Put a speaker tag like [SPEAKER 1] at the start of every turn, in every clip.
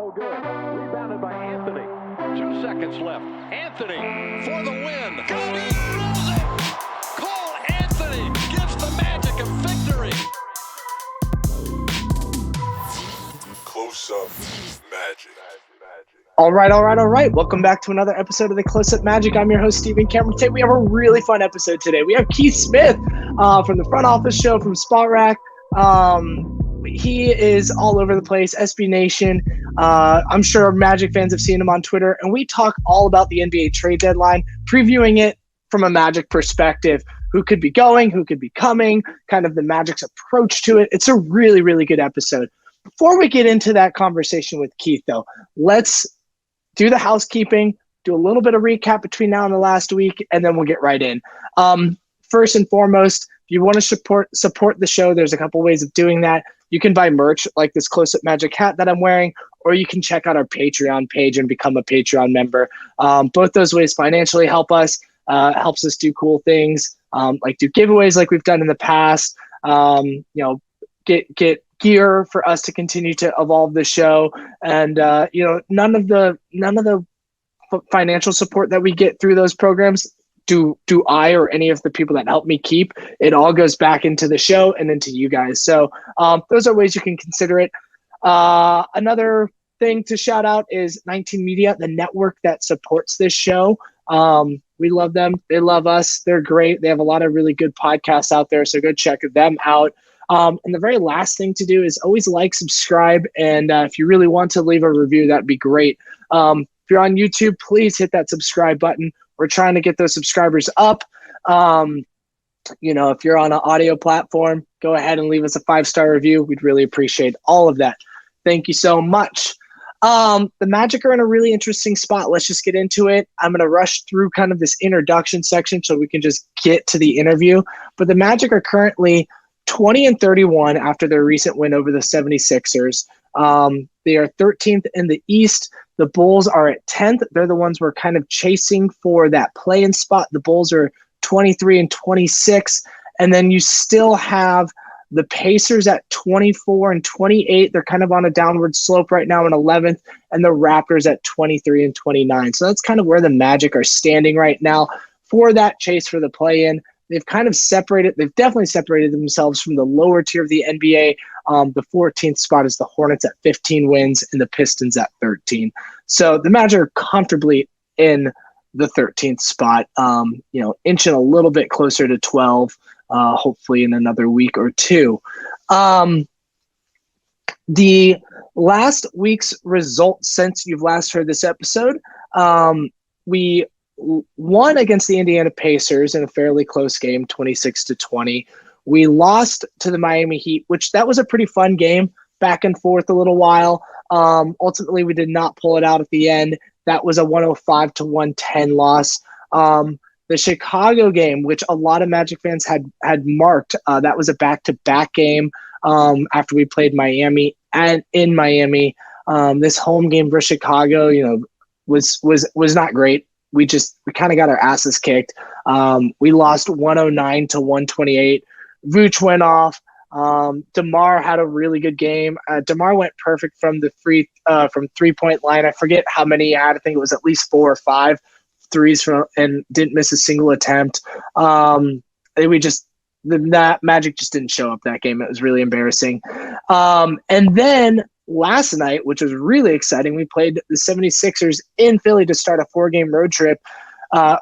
[SPEAKER 1] no good. Rebounded by Anthony. 2 seconds left. Anthony for the win. Got it! Rolls it! Cole Anthony gives the Magic a victory.
[SPEAKER 2] Close Up Magic.
[SPEAKER 3] All right. Welcome back to another episode of the Close Up Magic. I'm your host, Stephen Cameron. Today we have a really fun episode today. We have Keith Smith from the front office show from Spotrack. He is all over the place, SB Nation. I'm sure Magic fans have seen him on Twitter. And we talk all about the NBA trade deadline, previewing it from a Magic perspective. Who could be going, who could be coming, kind of the Magic's approach to it. It's a really, really good episode. Before we get into that conversation with Keith, though, let's do the housekeeping, do a little bit of recap between now and the last week, and then we'll get right in. First and foremost, if you want to support the show, there's a couple ways of doing that. You can buy merch like this Close Up Magic hat that I'm wearing, or you can check out our Patreon page and become a Patreon member. Both those ways financially help us, helps us do cool things, like do giveaways like we've done in the past, get gear for us to continue to evolve the show. And none of the financial support that we get through those programs do I or any of the people that help me keep. It all goes back into the show and into you guys. So those are ways you can consider it. Another thing to shout out is 19 Media, the network that supports this show. We love them. They love us. They're great. They have a lot of really good podcasts out there, so go check them out. And the very last thing to do is always like, subscribe, and if you really want to leave a review, that'd be great. If you're on YouTube, please hit that subscribe button. We're trying to get those subscribers up. If you're on an audio platform, go ahead and leave us a 5-star review. We'd really appreciate all of that. Thank you so much. The Magic are in a really interesting spot. Let's just get into it. I'm going to rush through kind of this introduction section so we can just get to the interview. But the Magic are currently 20-31 after their recent win over the 76ers. They are 13th in the East. The Bulls are at 10th. They're the ones we're kind of chasing for that play-in spot. The Bulls are 23-26. And then you still have the Pacers at 24-28. They're kind of on a downward slope right now in 11th. And the Raptors at 23-29. So that's kind of where the Magic are standing right now for that chase for the play-in. They've kind of they've definitely separated themselves from the lower tier of the NBA. The 14th spot is the Hornets at 15 wins and the Pistons at 13. So the Magic are comfortably in the 13th spot, inching a little bit closer to 12, hopefully in another week or two. The last week's results since you've last heard this episode, we won against the Indiana Pacers in a fairly close game, 26-20. We lost to the Miami Heat, which that was a pretty fun game, back and forth a little while. Ultimately, we did not pull it out at the end. That was a 105-110 loss. The Chicago game, which a lot of Magic fans had marked, that was a back-to-back game after we played Miami and in Miami. This home game for Chicago, was not great. We kind of got our asses kicked. We lost 109-128. Vooch went off. DeMar had a really good game. DeMar went perfect from the from 3-point line. I forget how many he had. I think it was at least 4 or 5 threes and didn't miss a single attempt. That Magic just didn't show up that game. It was really embarrassing. And then last night, which was really exciting, we played the 76ers in Philly to start a 4-game road trip. A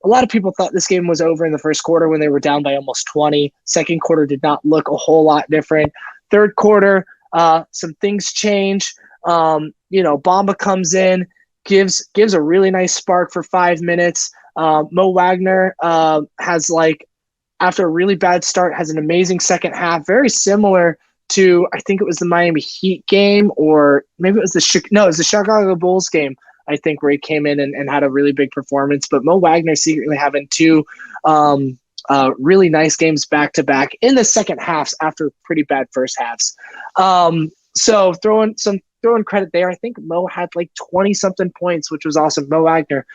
[SPEAKER 3] lot of people thought this game was over in the first quarter when they were down by almost 20. Second quarter did not look a whole lot different. Third quarter, some things change. Bamba comes in, gives a really nice spark for 5 minutes. Mo Wagner has, after a really bad start, has an amazing second half, very similar to, I think it was the Miami Heat game, or maybe it was the Chicago Bulls game, I think, where he came in and had a really big performance. But Mo Wagner secretly having 2 really nice games back-to-back in the second halves after pretty bad first halves. So throwing credit there. I think Mo had 20-something points, which was awesome. Mo Wagner.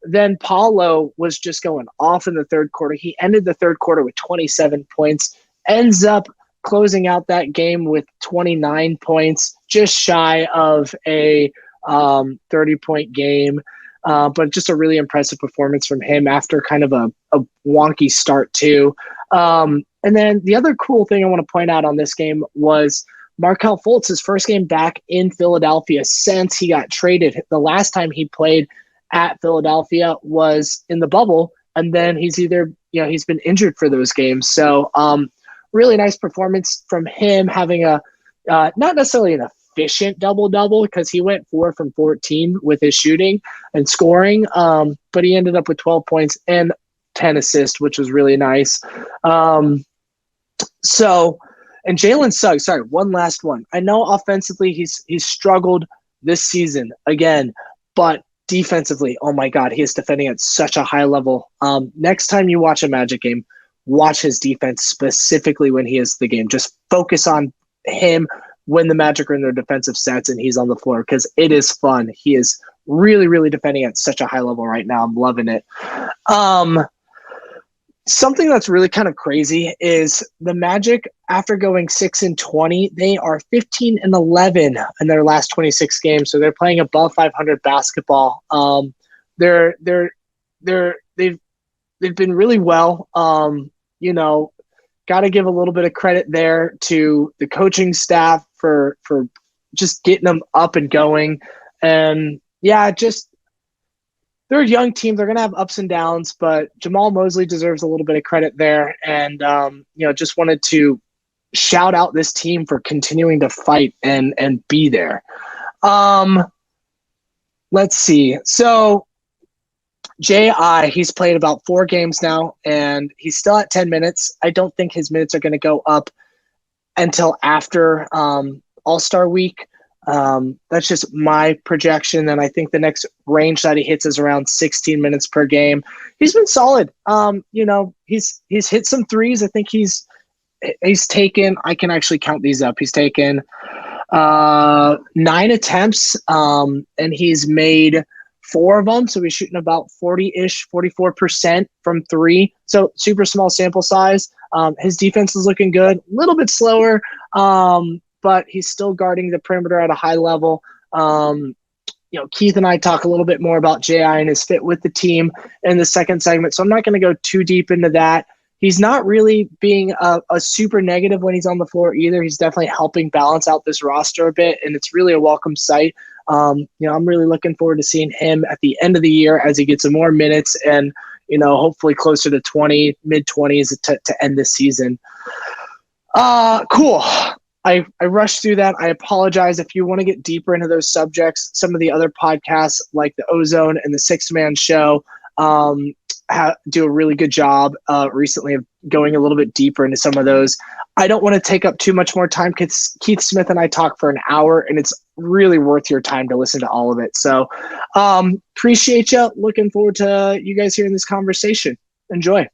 [SPEAKER 3] Then Paulo was just going off in the third quarter. He ended the third quarter with 27 points, ends up closing out that game with 29 points, just shy of a 30-point game. But just a really impressive performance from him after kind of a wonky start too. And then the other cool thing I want to point out on this game was Markelle Fultz, his first game back in Philadelphia since he got traded. The last time he played at Philadelphia was in the bubble, and then he's been injured for those games. So really nice performance from him, having a not necessarily an efficient double-double because he went 4 from 14 with his shooting and scoring, but he ended up with 12 points and 10 assists, which was really nice. And Jalen Suggs, sorry, one last one. I know offensively he's struggled this season again, but defensively, oh my God, he is defending at such a high level. Next time you watch a Magic game, watch his defense specifically when he is the game. Just focus on him when the Magic are in their defensive sets and he's on the floor because it is fun. He is really, really defending at such a high level right now. I'm loving it. Something that's really kind of crazy is the Magic, after going 6-20, they are 15-11 in their last 26 games. So they're playing above 500 basketball. They've been really well. Got to give a little bit of credit there to the coaching staff for just getting them up and going. And yeah, they're a young team. They're going to have ups and downs, but Jamal Mosley deserves a little bit of credit there. And, just wanted to shout out this team for continuing to fight and be there. Let's see. So J.I., he's played about 4 games now, and he's still at 10 minutes. I don't think his minutes are going to go up until after All-Star week. That's just my projection, and I think the next range that he hits is around 16 minutes per game. He's been solid. He's hit some threes. I think he's taken, I can actually count these up. He's taken 9 attempts, and he's made 4 of them. So he's shooting about 40-ish, 44% from 3. So super small sample size. His defense is looking good, a little bit slower, but he's still guarding the perimeter at a high level. Keith and I talk a little bit more about J.I. and his fit with the team in the second segment, so I'm not going to go too deep into that. He's not really being a super negative when he's on the floor either. He's definitely helping balance out this roster a bit, and it's really a welcome sight. I'm really looking forward to seeing him at the end of the year as he gets some more minutes and, hopefully closer to 20, mid-20s to end this season. Cool. I rushed through that. I apologize. If you want to get deeper into those subjects, some of the other podcasts like the Ozone and the Sixth Man Show do a really good job recently of going a little bit deeper into some of those. I don't want to take up too much more time because Keith Smith and I talk for an hour, and it's really worth your time to listen to all of it. So appreciate you. Looking forward to you guys hearing this conversation. Enjoy.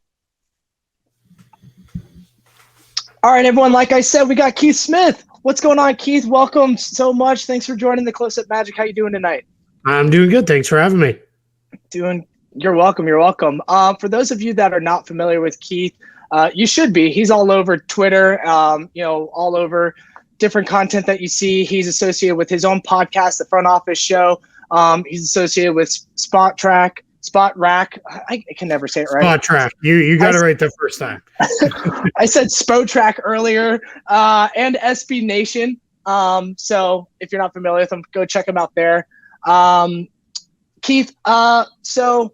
[SPEAKER 3] All right, everyone. Like I said, we got Keith Smith. What's going on, Keith? Welcome so much. Thanks for joining the Close Up Magic. How you doing tonight?
[SPEAKER 4] I'm doing good. Thanks for having me.
[SPEAKER 3] You're welcome. You're welcome. For those of you that are not familiar with Keith, you should be. He's all over Twitter, all over different content that you see. He's associated with his own podcast, The Front Office Show. He's associated with Spotrack. I can never say it right.
[SPEAKER 4] Spotrack. You got it right the first time.
[SPEAKER 3] I said Spotrack earlier, and SB Nation. So if you're not familiar with them, go check them out there. Keith, so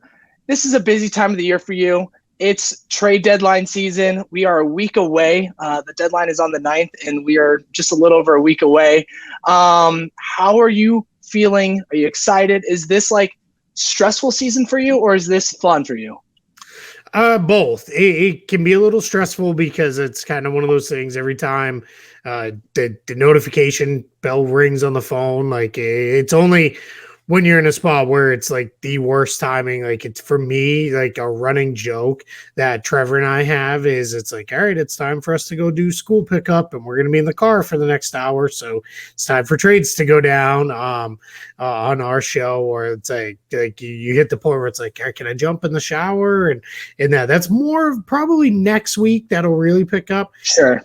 [SPEAKER 3] this is a busy time of the year for you. It's trade deadline season. We are a week away. The deadline is on the 9th, and we are just a little over a week away. How are you feeling? Are you excited? Is this like stressful season for you, or is this fun for you?
[SPEAKER 4] Both. It can be a little stressful because it's kind of one of those things every time the notification bell rings on the phone. Like it's only when you're in a spot where it's like the worst timing. Like it's for me, like a running joke that Trevor and I have is it's like, all right, it's time for us to go do school pickup and we're going to be in the car for the next hour. So it's time for trades to go down on our show, or it's like you hit the point where it's like, can I jump in the shower? And that's more probably next week that'll really pick up.
[SPEAKER 3] Sure.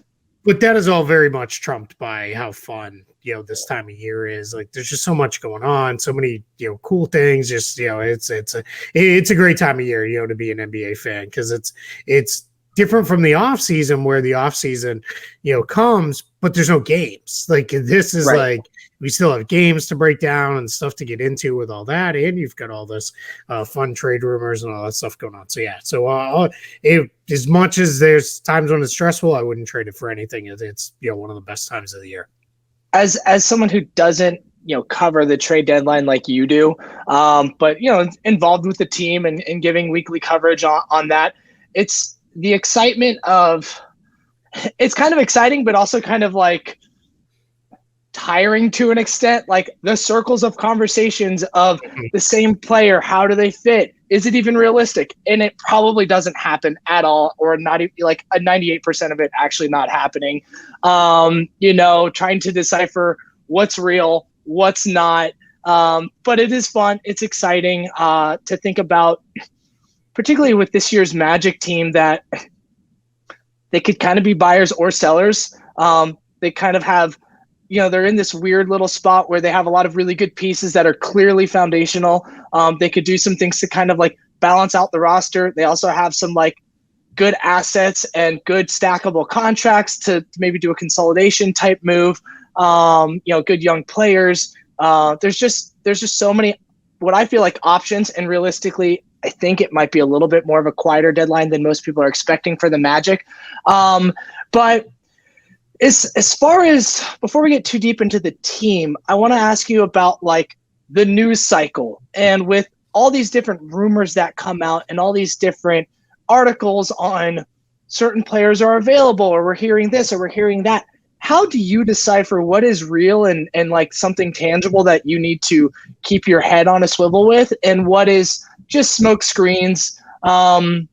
[SPEAKER 4] But that is all very much trumped by how fun, this time of year is. Like, there's just so much going on, so many, cool things. Just, it's a great time of year, to be an NBA fan, because it's different from the off season, where the off season, comes, but there's no games. Like, this is
[SPEAKER 3] Right.
[SPEAKER 4] like, we still have games to break down and stuff to get into with all that, and you've got all this fun trade rumors and all that stuff going on. So yeah, as much as there's times when it's stressful, I wouldn't trade it for anything. It's one of the best times of the year.
[SPEAKER 3] As someone who doesn't cover the trade deadline like you do, but involved with the team and giving weekly coverage on that, it's the excitement of, it's kind of exciting, but also kind of like tiring to an extent. Like, the circles of conversations of the same player, how do they fit? Is it even realistic? And it probably doesn't happen at all, or not even, like, a 98% of it actually not happening. Trying to decipher what's real, what's not. But it is fun. It's exciting to think about, particularly with this year's Magic team, that they could kind of be buyers or sellers. They kind of have, they're in this weird little spot where they have a lot of really good pieces that are clearly foundational. They could do some things to kind of like balance out the roster. They also have some like good assets and good stackable contracts to maybe do a consolidation type move. Good young players. There's just so many, what I feel like, options, and realistically, I think it might be a little bit more of a quieter deadline than most people are expecting for the Magic. But as far as, before we get too deep into the team, I want to ask you about like the news cycle, and with all these different rumors that come out and all these different articles on certain players are available, or we're hearing this or we're hearing that. How do you decipher what is real and like something tangible that you need to keep your head on a swivel with, and what is just smoke screens? Don't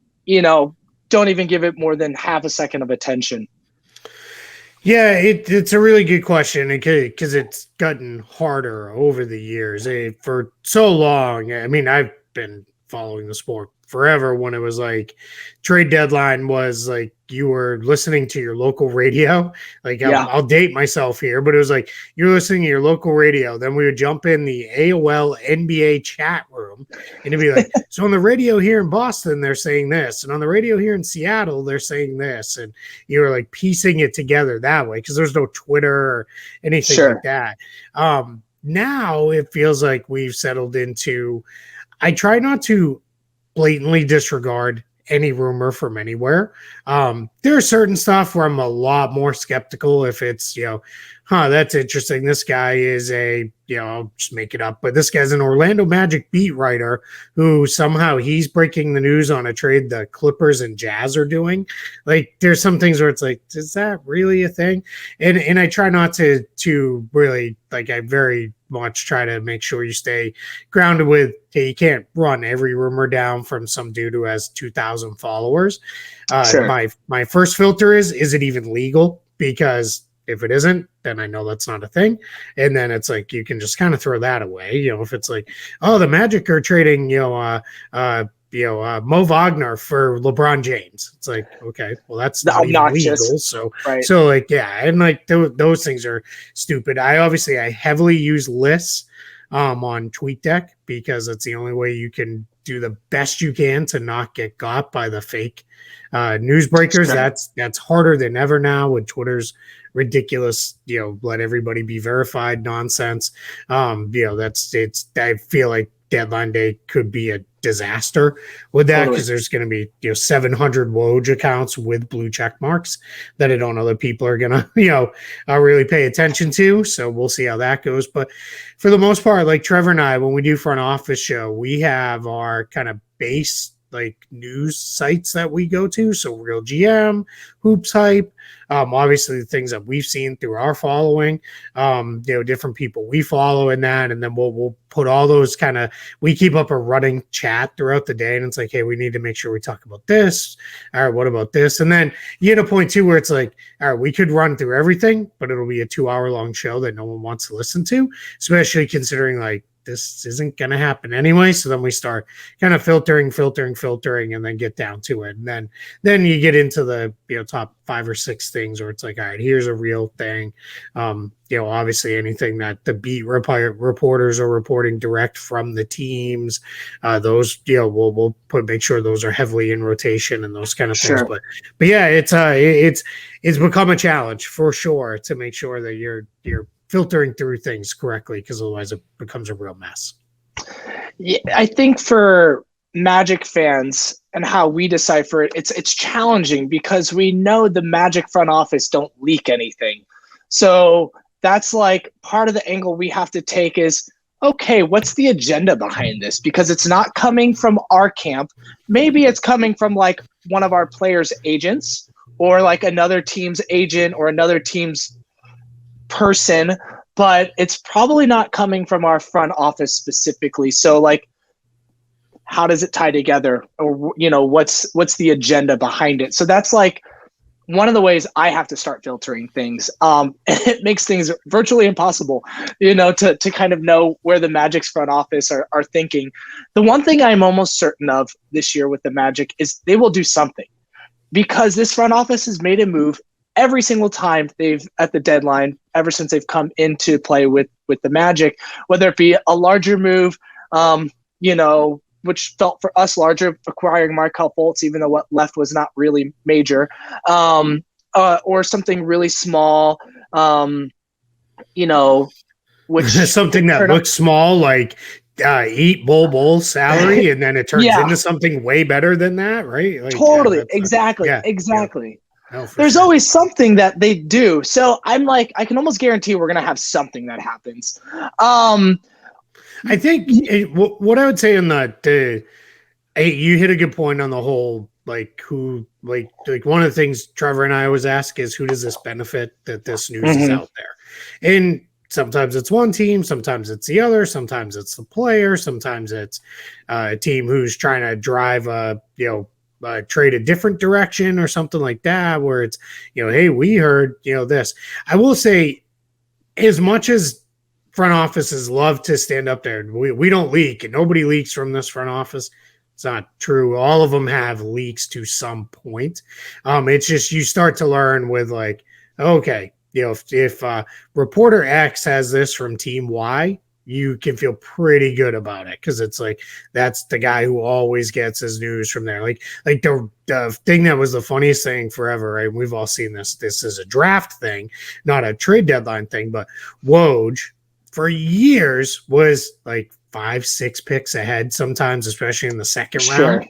[SPEAKER 3] even give it more than half a second of attention.
[SPEAKER 4] Yeah, it's a really good question, because it's gotten harder over the years. For so long, I mean, I've been following the sport forever, when it was like trade deadline was like you were listening to your local radio. Like, I'll date myself here, but it was like you're listening to your local radio. Then we would jump in the AOL NBA chat room, and it'd be like, so on the radio here in Boston, they're saying this, and on the radio here in Seattle, they're saying this. And you were like piecing it together that way, because there's no Twitter or anything like that. Now it feels like we've settled into, I try not to blatantly disregard any rumor from anywhere. There are certain stuff where I'm a lot more skeptical if it's, that's interesting. This guy is I'll just make it up, but this guy's an Orlando Magic beat writer who somehow he's breaking the news on a trade the Clippers and Jazz are doing. Like, there's some things where it's like, is that really a thing? And I try not to really, like, I very much try to make sure you stay grounded with, hey, you can't run every rumor down from some dude who has 2,000 followers. My first filter is it even legal? Because if it isn't, then I know that's not a thing. And then it's like, you can just kind of throw that away. If it's like, oh, the Magic are trading, Mo Wagner for LeBron James. It's like, okay, well, that's not even legal. So, So like, yeah. And like those things are stupid. I heavily use lists on TweetDeck, because it's the only way you can do the best you can to not get got by the fake news breakers. That's harder than ever now with Twitter's ridiculous, let everybody be verified nonsense. I feel like deadline day could be a disaster with that, because there's going to be 700 Woj accounts with blue check marks that I don't know that people are going to really pay attention to. So we'll see how that goes. But for the most part, like Trevor and I, when we do front office show, we have our kind of base like news sites that we go to. So Real GM, Hoops Hype, obviously the things that we've seen through our following, different people we follow in that. And then we'll put all those we keep up a running chat throughout the day. And it's like, hey, we need to make sure we talk about this. All right, what about this? And then you get a point too, where it's like, all right, we could run through everything, but it'll be a 2-hour long show that no one wants to listen to, especially considering like this isn't going to happen anyway. So then we start kind of filtering, and then get down to it. And then you get into the, top 5 or 6 things where it's like, all right, here's a real thing. Obviously anything that the beat reporters are reporting direct from the teams, those, we'll make sure those are heavily in rotation and those kind of things. But yeah, it's become a challenge for sure to make sure that you're filtering through things correctly, because otherwise it becomes a real mess.
[SPEAKER 3] Yeah, I think for Magic fans and how we decipher it, it's challenging because we know the Magic front office don't leak anything. So that's like part of the angle we have to take is, okay, what's the agenda behind this? Because it's not coming from our camp. Maybe it's coming from like one of our players' agents or like another team's agent or another team's person, but it's probably not coming from our front office specifically. So like, how does it tie together? Or, what's the agenda behind it? So that's like one of the ways I have to start filtering things. And it makes things virtually impossible, to kind of know where the Magic's front office are thinking. The one thing I'm almost certain of this year with the Magic is they will do something, because this front office has made a move every single time they've at the deadline ever since they've come into play with the Magic, whether it be a larger move, which felt for us larger, acquiring Markelle Fultz, even though what left was not really major, or something really small, which
[SPEAKER 4] something that looks small, like eat Bull salary, and then it turns into something way better than that, right? Like,
[SPEAKER 3] totally, exactly. No, there's always something that they do. So I'm like, I can almost guarantee we're going to have something that happens.
[SPEAKER 4] I think what I would say on that, you hit a good point on the whole, like who, like one of the things Trevor and I always ask is, who does this benefit that this news is out there? And sometimes it's one team, sometimes it's the other, sometimes it's the player, sometimes it's a team who's trying to drive trade a different direction or something like that, where it's, hey, we heard, this. I will say, as much as front offices love to stand up there, we don't leak, and nobody leaks from this front office. It's not true. All of them have leaks to some point. It's just you start to learn with like, okay, if reporter X has this from team Y, you can feel pretty good about it, because it's like that's the guy who always gets his news from there. Like the thing that was the funniest thing forever, right? We've all seen this. This is a draft thing, not a trade deadline thing, but Woj for years was like 5-6 picks ahead sometimes, especially in the second round,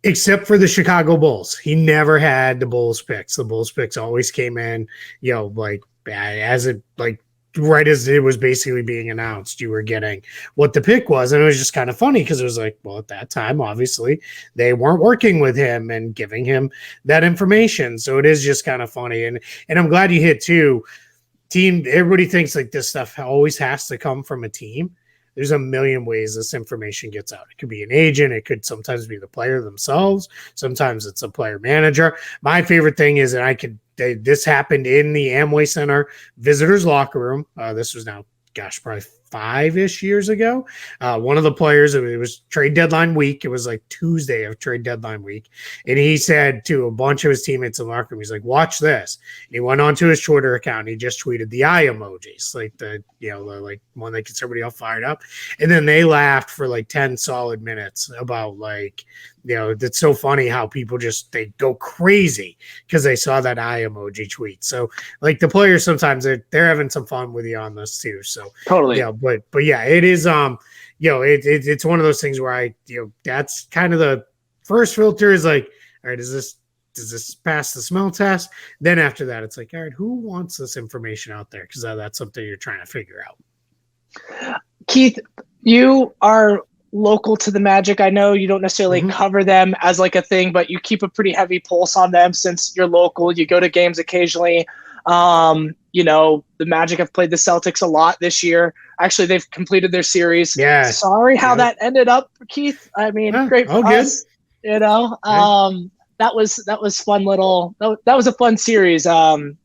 [SPEAKER 4] except for the Chicago Bulls. He never had the Bulls picks. The Bulls picks always came in, like as it like right as it was basically being announced, you were getting what the pick was. And it was just kind of funny because it was like, well, at that time, obviously they weren't working with him and giving him that information. So it is just kind of funny. And I'm glad you hit too. Team, everybody thinks like this stuff always has to come from a team. There's a million ways this information gets out. It could be an agent. It could sometimes be the player themselves. Sometimes it's a player manager. My favorite thing is, and this happened in the Amway Center visitors locker room. This was now, probably 5-ish years ago. One of the players, it was trade deadline week. It was like Tuesday of trade deadline week. And he said to a bunch of his teammates in the locker room, he's like, watch this. And he went onto his Twitter account and he just tweeted the eye emojis, like the like one that gets everybody all fired up. And then they laughed for like 10 solid minutes about like, it's so funny how people they go crazy because they saw that eye emoji tweet. So like the players, sometimes they're having some fun with you on this too. So
[SPEAKER 3] totally.
[SPEAKER 4] But yeah, it is, it's one of those things where that's kind of the first filter is like, all right, does this pass the smell test? Then after that, it's like, all right, who wants this information out there? Because that's something you're trying to figure out.
[SPEAKER 3] Keith, you are local to the Magic. I know you don't necessarily cover them as like a thing, but you keep a pretty heavy pulse on them since you're local. You go to games occasionally. The Magic have played the Celtics a lot this year. Actually, they've completed their series.
[SPEAKER 4] Yeah.
[SPEAKER 3] Sorry how that ended up, Keith. I mean, great for us. That was fun little. That was a fun series. From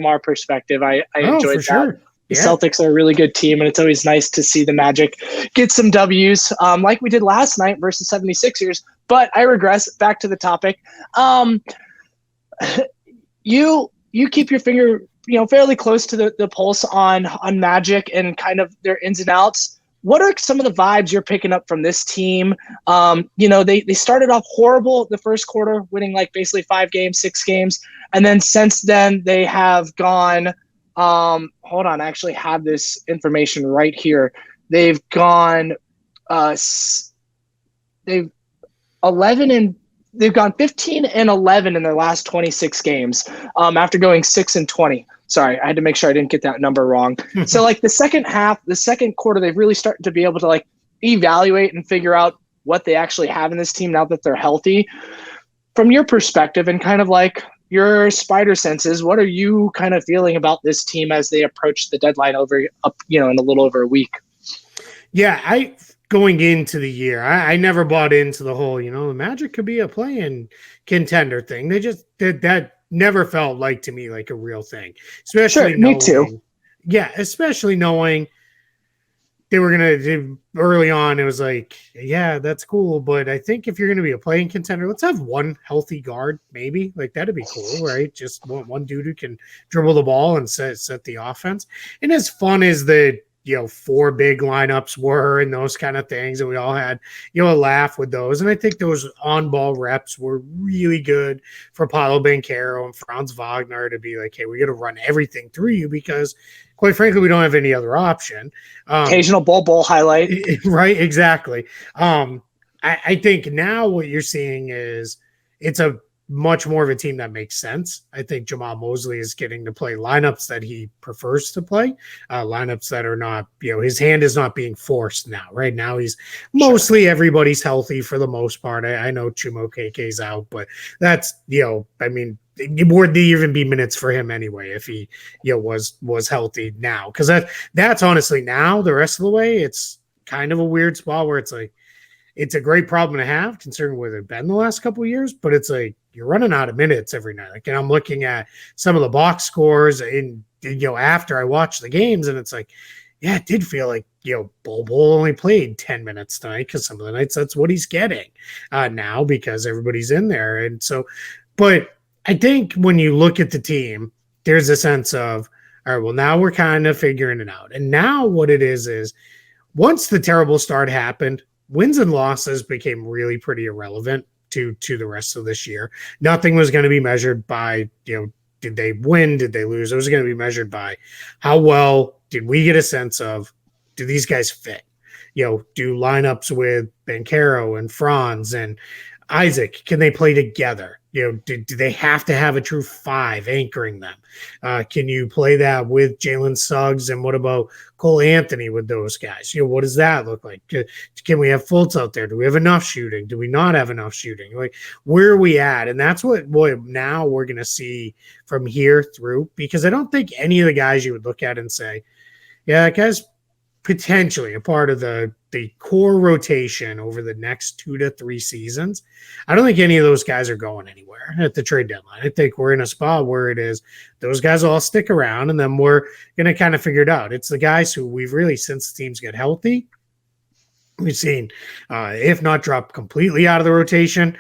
[SPEAKER 3] our perspective, I enjoyed that.
[SPEAKER 4] Sure.
[SPEAKER 3] The
[SPEAKER 4] Yeah.
[SPEAKER 3] Celtics are a really good team, and it's always nice to see the Magic get some W's like we did last night versus 76ers. But I regress. Back to the topic. You keep your finger, fairly close to the pulse on Magic and kind of their ins and outs. What are some of the vibes you're picking up from this team? They started off horrible the first quarter, winning like basically 5 games, 6 games. And then since then they have gone, hold on, I actually have this information right here. They've gone, they've 15 and 11 in their last 26 games after going 6-20. Sorry, I had to make sure I didn't get that number wrong. So like the second quarter, they've really started to be able to like evaluate and figure out what they actually have in this team now that they're healthy. From your perspective and kind of like your spider senses, what are you kind of feeling about this team as they approach the deadline in a little over a week?
[SPEAKER 4] Yeah, going into the year, I never bought into the whole, the Magic could be a play-in contender thing. They just that never felt like to me like a real thing, especially
[SPEAKER 3] me too.
[SPEAKER 4] Yeah, especially knowing they were gonna do early on. It was like, yeah, that's cool, but I think if you're gonna be a play-in contender, let's have one healthy guard, maybe. Like that'd be cool, right? Just one dude who can dribble the ball and set the offense. And as fun as the 4 big lineups were and those kind of things, and we all had a laugh with those. And I think those on-ball reps were really good for Paolo Banchero and Franz Wagner to be like, hey, we got to run everything through you because, quite frankly, we don't have any other option.
[SPEAKER 3] Occasional bowl highlight.
[SPEAKER 4] Right, exactly. I think now what you're seeing is it's a much more of a team that makes sense. I think Jamal Mosley is getting to play lineups that he prefers to play, lineups that are not, his hand is not being forced now. Right now, he's mostly everybody's healthy for the most part. I know Chumo KK's out, but that's, it wouldn't even be minutes for him anyway if he, was healthy now. Because that's honestly now the rest of the way, it's kind of a weird spot where it's like, it's a great problem to have considering where they've been the last couple of years, but it's like you're running out of minutes every night. Like, and I'm looking at some of the box scores and after I watch the games, and it's like, yeah, it did feel like Bol only played 10 minutes tonight because some of the nights that's what he's getting now because everybody's in there. And so, but I think when you look at the team, there's a sense of, all right, well, now we're kind of figuring it out. And now what it is once the terrible start happened, wins and losses became really pretty irrelevant to the rest of this year. Nothing was going to be measured by, did they win? Did they lose? It was going to be measured by how well did we get a sense of, do these guys fit? Do lineups with Banchero and Franz and Isaac, can they play together? Do they have to have a true 5 anchoring them? Can you play that with Jalen Suggs? And what about Cole Anthony with those guys? What does that look like? Can we have Fultz out there? Do we have enough shooting? Do we not have enough shooting? Like, where are we at? And that's what now we're going to see from here through, because I don't think any of the guys you would look at and say, yeah, that guy's potentially a part of the core rotation over the next 2 to 3 seasons. I don't think any of those guys are going anywhere at the trade deadline. I think we're in a spot where it is those guys all stick around, and then we're going to kind of figure it out. It's the guys who we've really, since the teams get healthy, we've seen, if not drop completely out of the rotation,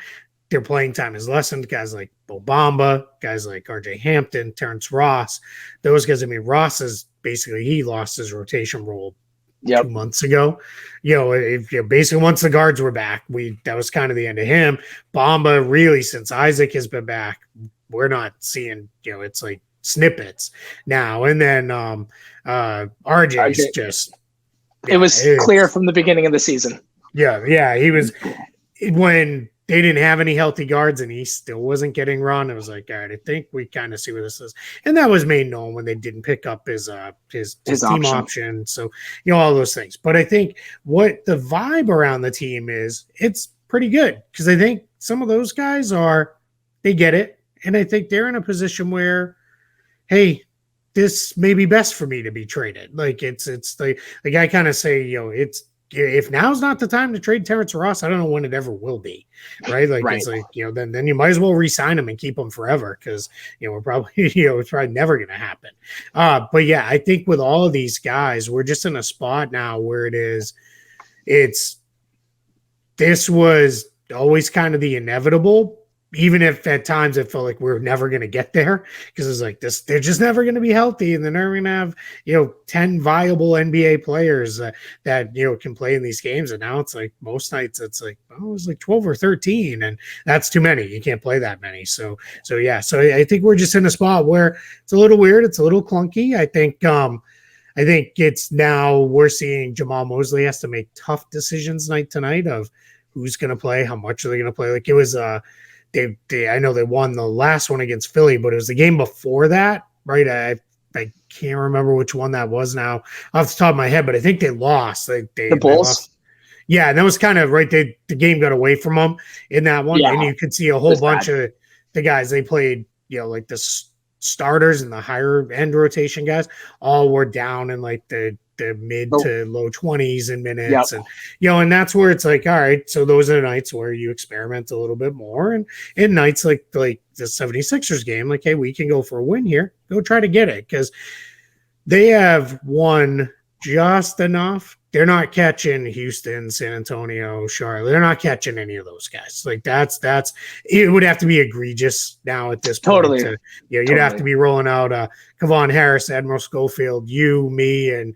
[SPEAKER 4] their playing time is lessened. Guys like Bo Bamba, guys like RJ Hampton, Terrence Ross, those guys. I mean, Ross is basically, he lost his rotation role 2 months ago. Basically once the guards were back, that was kind of the end of him. Bamba, really, since Isaac has been back, we're not seeing, it's like snippets now. And then RJ's just,
[SPEAKER 3] it was clear from the beginning of the season.
[SPEAKER 4] Yeah, he was, when they didn't have any healthy guards and he still wasn't getting run, it was like, all right, I think we kind of see where this is. And that was made known when they didn't pick up his team option. So, all those things. But I think what the vibe around the team is, it's pretty good, because I think some of those guys they get it. And I think they're in a position where, hey, this may be best for me to be traded. Like it's like I kind of say, if now's not the time to trade Terrence Ross, I don't know when it ever will be, right? Like
[SPEAKER 3] Right.
[SPEAKER 4] it's like, then you might as well re-sign him and keep him forever because we're probably it's probably never going to happen. But yeah, I think with all of these guys, we're just in a spot now where this was always kind of the inevitable. Even if at times it felt like we're never going to get there because it's like this, they're just never going to be healthy and they're never going to have, 10 viable NBA players that can play in these games. And now it's like most nights it's like, oh, it's like 12 or 13 and that's too many. You can't play that many. So I think we're just in a spot where it's a little weird. It's a little clunky. I think it's now we're seeing Jamal Mosley has to make tough decisions night to night of who's going to play, how much are they going to play. Like it was, I know they won the last one against Philly, but it was the game before that, right? I can't remember which one that was now off the top of my head, but I think they lost. The
[SPEAKER 3] Bulls?
[SPEAKER 4] They lost. Yeah, and that was kind of right. The game got away from them in that one, and you could see a whole bunch of the guys they played, like the starters and the higher end rotation guys all were down in like the mid to low 20s in minutes. And, and that's where it's like, all right, so those are the nights where you experiment a little bit more. And in nights like the 76ers game, like, hey, we can go for a win here. Go try to get it because they have won just enough. They're not catching Houston, San Antonio, Charlotte. They're not catching any of those guys. Like that's it would have to be egregious now at this point.
[SPEAKER 3] Totally.
[SPEAKER 4] You'd have to be rolling out Kevon Harris, Admiral Schofield, you, me, and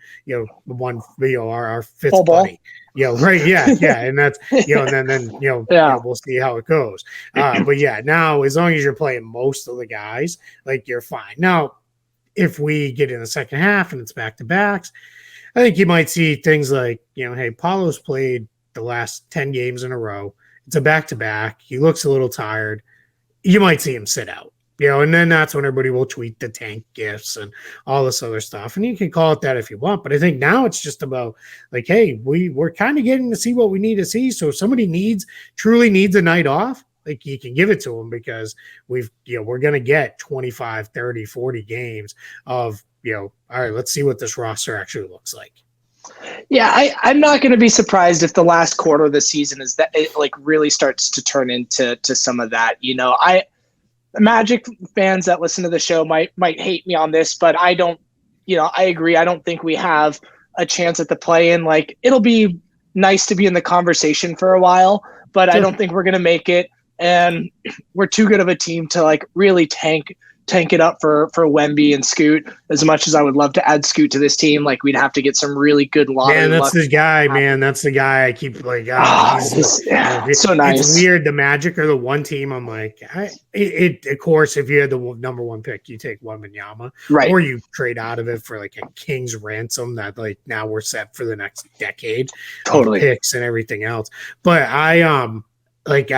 [SPEAKER 4] our fifth buddy. Right. Yeah. And that's and then we'll see how it goes. But yeah, now as long as you're playing most of the guys, like you're fine. Now, if we get in the second half and it's back to backs, I think you might see things like, hey, Paulo's played the last 10 games in a row. It's a back-to-back. He looks a little tired. You might see him sit out, and then that's when everybody will tweet the tank gifts and all this other stuff. And you can call it that if you want. But I think now it's just about like, hey, we're kind of getting to see what we need to see. So if somebody truly needs a night off, like you can give it to them because we're going to get 25, 30, 40 games of, all right, let's see what this roster actually looks like.
[SPEAKER 3] Yeah, I'm not going to be surprised if the last quarter of the season is that it like really starts to turn into some of that. Magic fans that listen to the show might hate me on this, but I don't, I agree. I don't think we have a chance at the play-in. Like it'll be nice to be in the conversation for a while, but I don't think we're going to make it. And we're too good of a team to like really tank it up for Wemby and Scoot. As much as I would love to add Scoot to this team, like we'd have to get some really good lottery.
[SPEAKER 4] Man, that's the guy, man. That's the guy I keep like.
[SPEAKER 3] It's so nice.
[SPEAKER 4] It's weird. The Magic are the one team I'm like, of course, if you had the number one pick, you take Wembanyama,
[SPEAKER 3] right?
[SPEAKER 4] Or you trade out of it for like a king's ransom that like now we're set for the next decade.
[SPEAKER 3] Totally.
[SPEAKER 4] Of picks and everything else. But I'm like,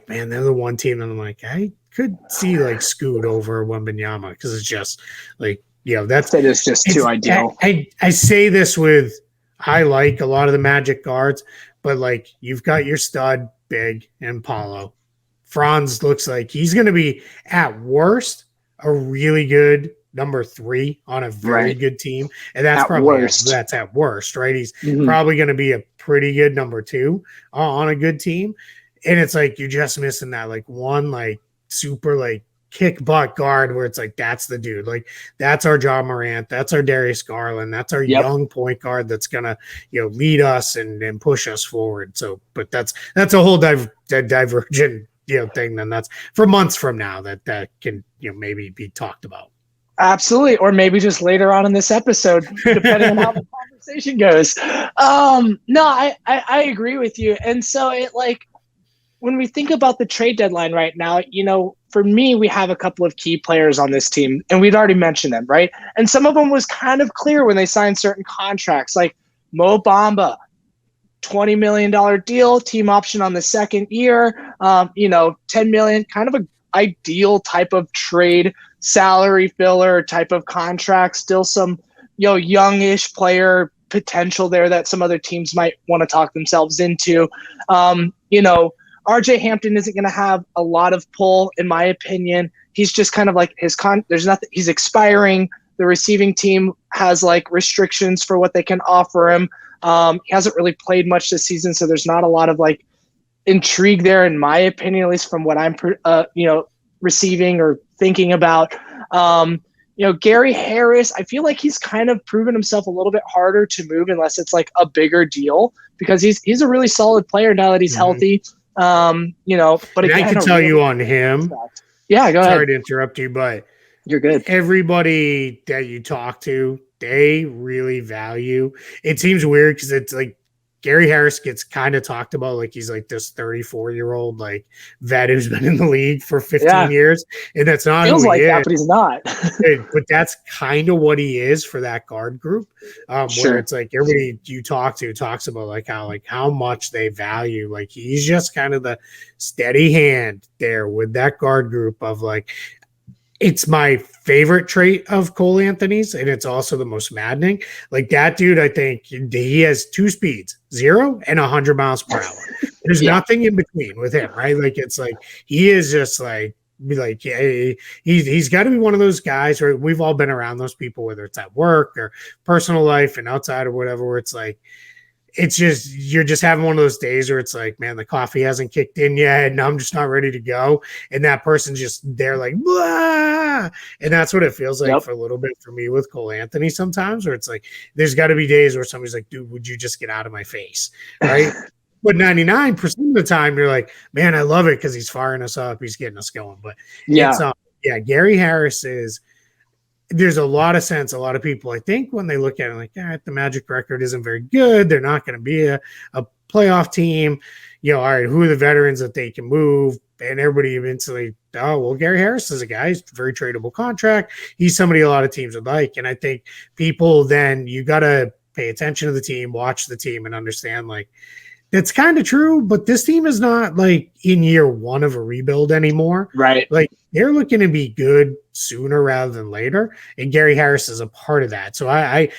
[SPEAKER 4] man, they're the one team, and I'm like, I could see like Scoot over Wembanyama because it's just like that is just too ideal. I say this I like a lot of the Magic guards, but like you've got your stud big and Paulo. Franz looks like he's going to be at worst a really good number 3 on a very good team, and that's that's at worst, right? He's probably going to be a pretty good number 2 on a good team, and it's like you're just missing that like one like super like kick butt guard where it's like that's the dude, like that's our John Morant, that's our Darius Garland, that's our young point guard that's gonna lead us and push us forward. So but that's a whole divergent thing, then that's for months from now that can maybe be talked about.
[SPEAKER 3] Absolutely, or maybe just later on in this episode, depending on how the conversation goes. No, I agree with you, and so it like when we think about the trade deadline right now, for me, we have a couple of key players on this team, and we'd already mentioned them, right? And some of them was kind of clear when they signed certain contracts, like Mo Bamba, $20 million deal, team option on the second year, $10 million, kind of an ideal type of trade, salary filler type of contract, still some, youngish player potential there that some other teams might want to talk themselves into. RJ Hampton isn't going to have a lot of pull, in my opinion. He's just kind of like he's expiring. the receiving team has like restrictions for what they can offer him. He hasn't really played much this season, so there's not a lot of like intrigue there, in my opinion, at least from what I'm, receiving or thinking about. Gary Harris, I feel like he's kind of proven himself a little bit harder to move unless it's like a bigger deal, because he's a really solid player now that he's healthy. But again,
[SPEAKER 4] I can tell you on him.
[SPEAKER 3] Yeah, go ahead.
[SPEAKER 4] Sorry to interrupt you, but
[SPEAKER 3] you're good.
[SPEAKER 4] Everybody that you talk to, they really value. It seems weird because it's like Gary Harris gets kind of talked about like he's like this 34-year-old like vet who's been in the league for 15 years, and that's not
[SPEAKER 3] feels
[SPEAKER 4] who
[SPEAKER 3] like
[SPEAKER 4] he
[SPEAKER 3] that,
[SPEAKER 4] is.
[SPEAKER 3] but he's not.
[SPEAKER 4] But that's kind of what he is for that guard group, where it's like everybody you talk to talks about like how much they value. Like he's just kind of the steady hand there with that guard group of like. It's my favorite trait of Cole Anthony's, and it's also the most maddening. Like that dude, I think he has 2 speeds, 0 and 100 miles per hour. There's nothing in between with him, right? Like it's like he is just like he's got to be one of those guys where we've all been around those people, whether it's at work or personal life and outside or whatever, where it's like it's just you're just having one of those days where it's like, man, the coffee hasn't kicked in yet and I'm just not ready to go, and that person's just there like blah, and that's what it feels like for a little bit for me with Cole Anthony sometimes, where it's like there's got to be days where somebody's like, dude, would you just get out of my face, right? But 99% of the time you're like, man, I love it because he's firing us up, he's getting us going. But Gary Harris is. There's a lot of sense. A lot of people, I think, when they look at it, like, the Magic record isn't very good. They're not going to be a playoff team. All right, who are the veterans that they can move? And everybody eventually, Gary Harris is a guy. He's a very tradable contract. He's somebody a lot of teams would like. And I think people then, you got to pay attention to the team, watch the team, and understand, like, that's kind of true, but this team is not like in year 1 of a rebuild anymore.
[SPEAKER 3] Right.
[SPEAKER 4] Like they're looking to be good sooner rather than later. And Gary Harris is a part of that. So I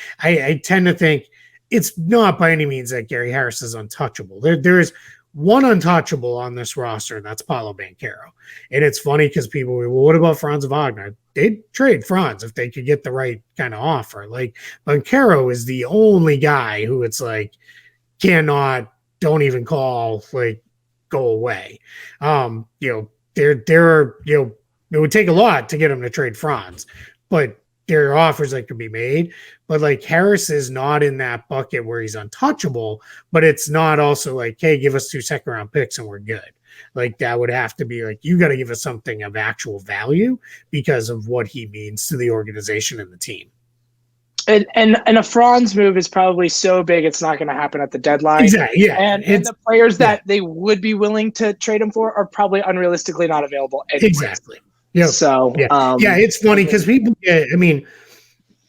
[SPEAKER 4] tend to think it's not by any means that Gary Harris is untouchable. There is one untouchable on this roster, and that's Paolo Banchero. And it's funny because people will, well, what about Franz Wagner? They'd trade Franz if they could get the right kind of offer. Like Banchero is the only guy who it's like don't even call, like, go away. There are, it would take a lot to get them to trade Franz, but there are offers that could be made. But like Harris is not in that bucket where he's untouchable, but it's not also like, hey, give us 2 second-round picks and we're good. Like that would have to be like, you got to give us something of actual value because of what he means to the organization and the team.
[SPEAKER 3] And a Franz move is probably so big it's not going to happen at the deadline.
[SPEAKER 4] Exactly. Yeah.
[SPEAKER 3] And the players that they would be willing to trade him for are probably unrealistically not available anyways.
[SPEAKER 4] Exactly. Yeah.
[SPEAKER 3] So
[SPEAKER 4] it's funny because people get,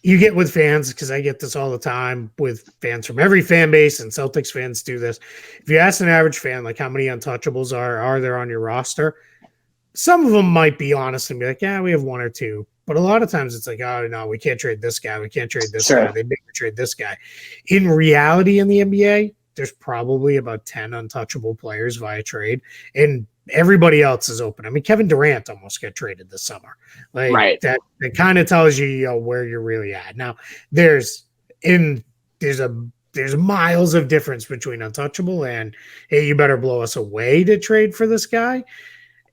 [SPEAKER 4] you get with fans, because I get this all the time with fans from every fan base, and Celtics fans do this. If you ask an average fan, like, how many untouchables are there on your roster? Some of them might be honest and be like, yeah, we have 1 or 2. But a lot of times it's like, oh, no, we can't trade this guy. We can't trade this guy. They make me trade this guy. In reality, in the NBA, there's probably about 10 untouchable players via trade, and everybody else is open. I mean, Kevin Durant almost got traded this summer. Like that kind of tells you, where you're really at. Now, there's miles of difference between untouchable and, hey, you better blow us away to trade for this guy.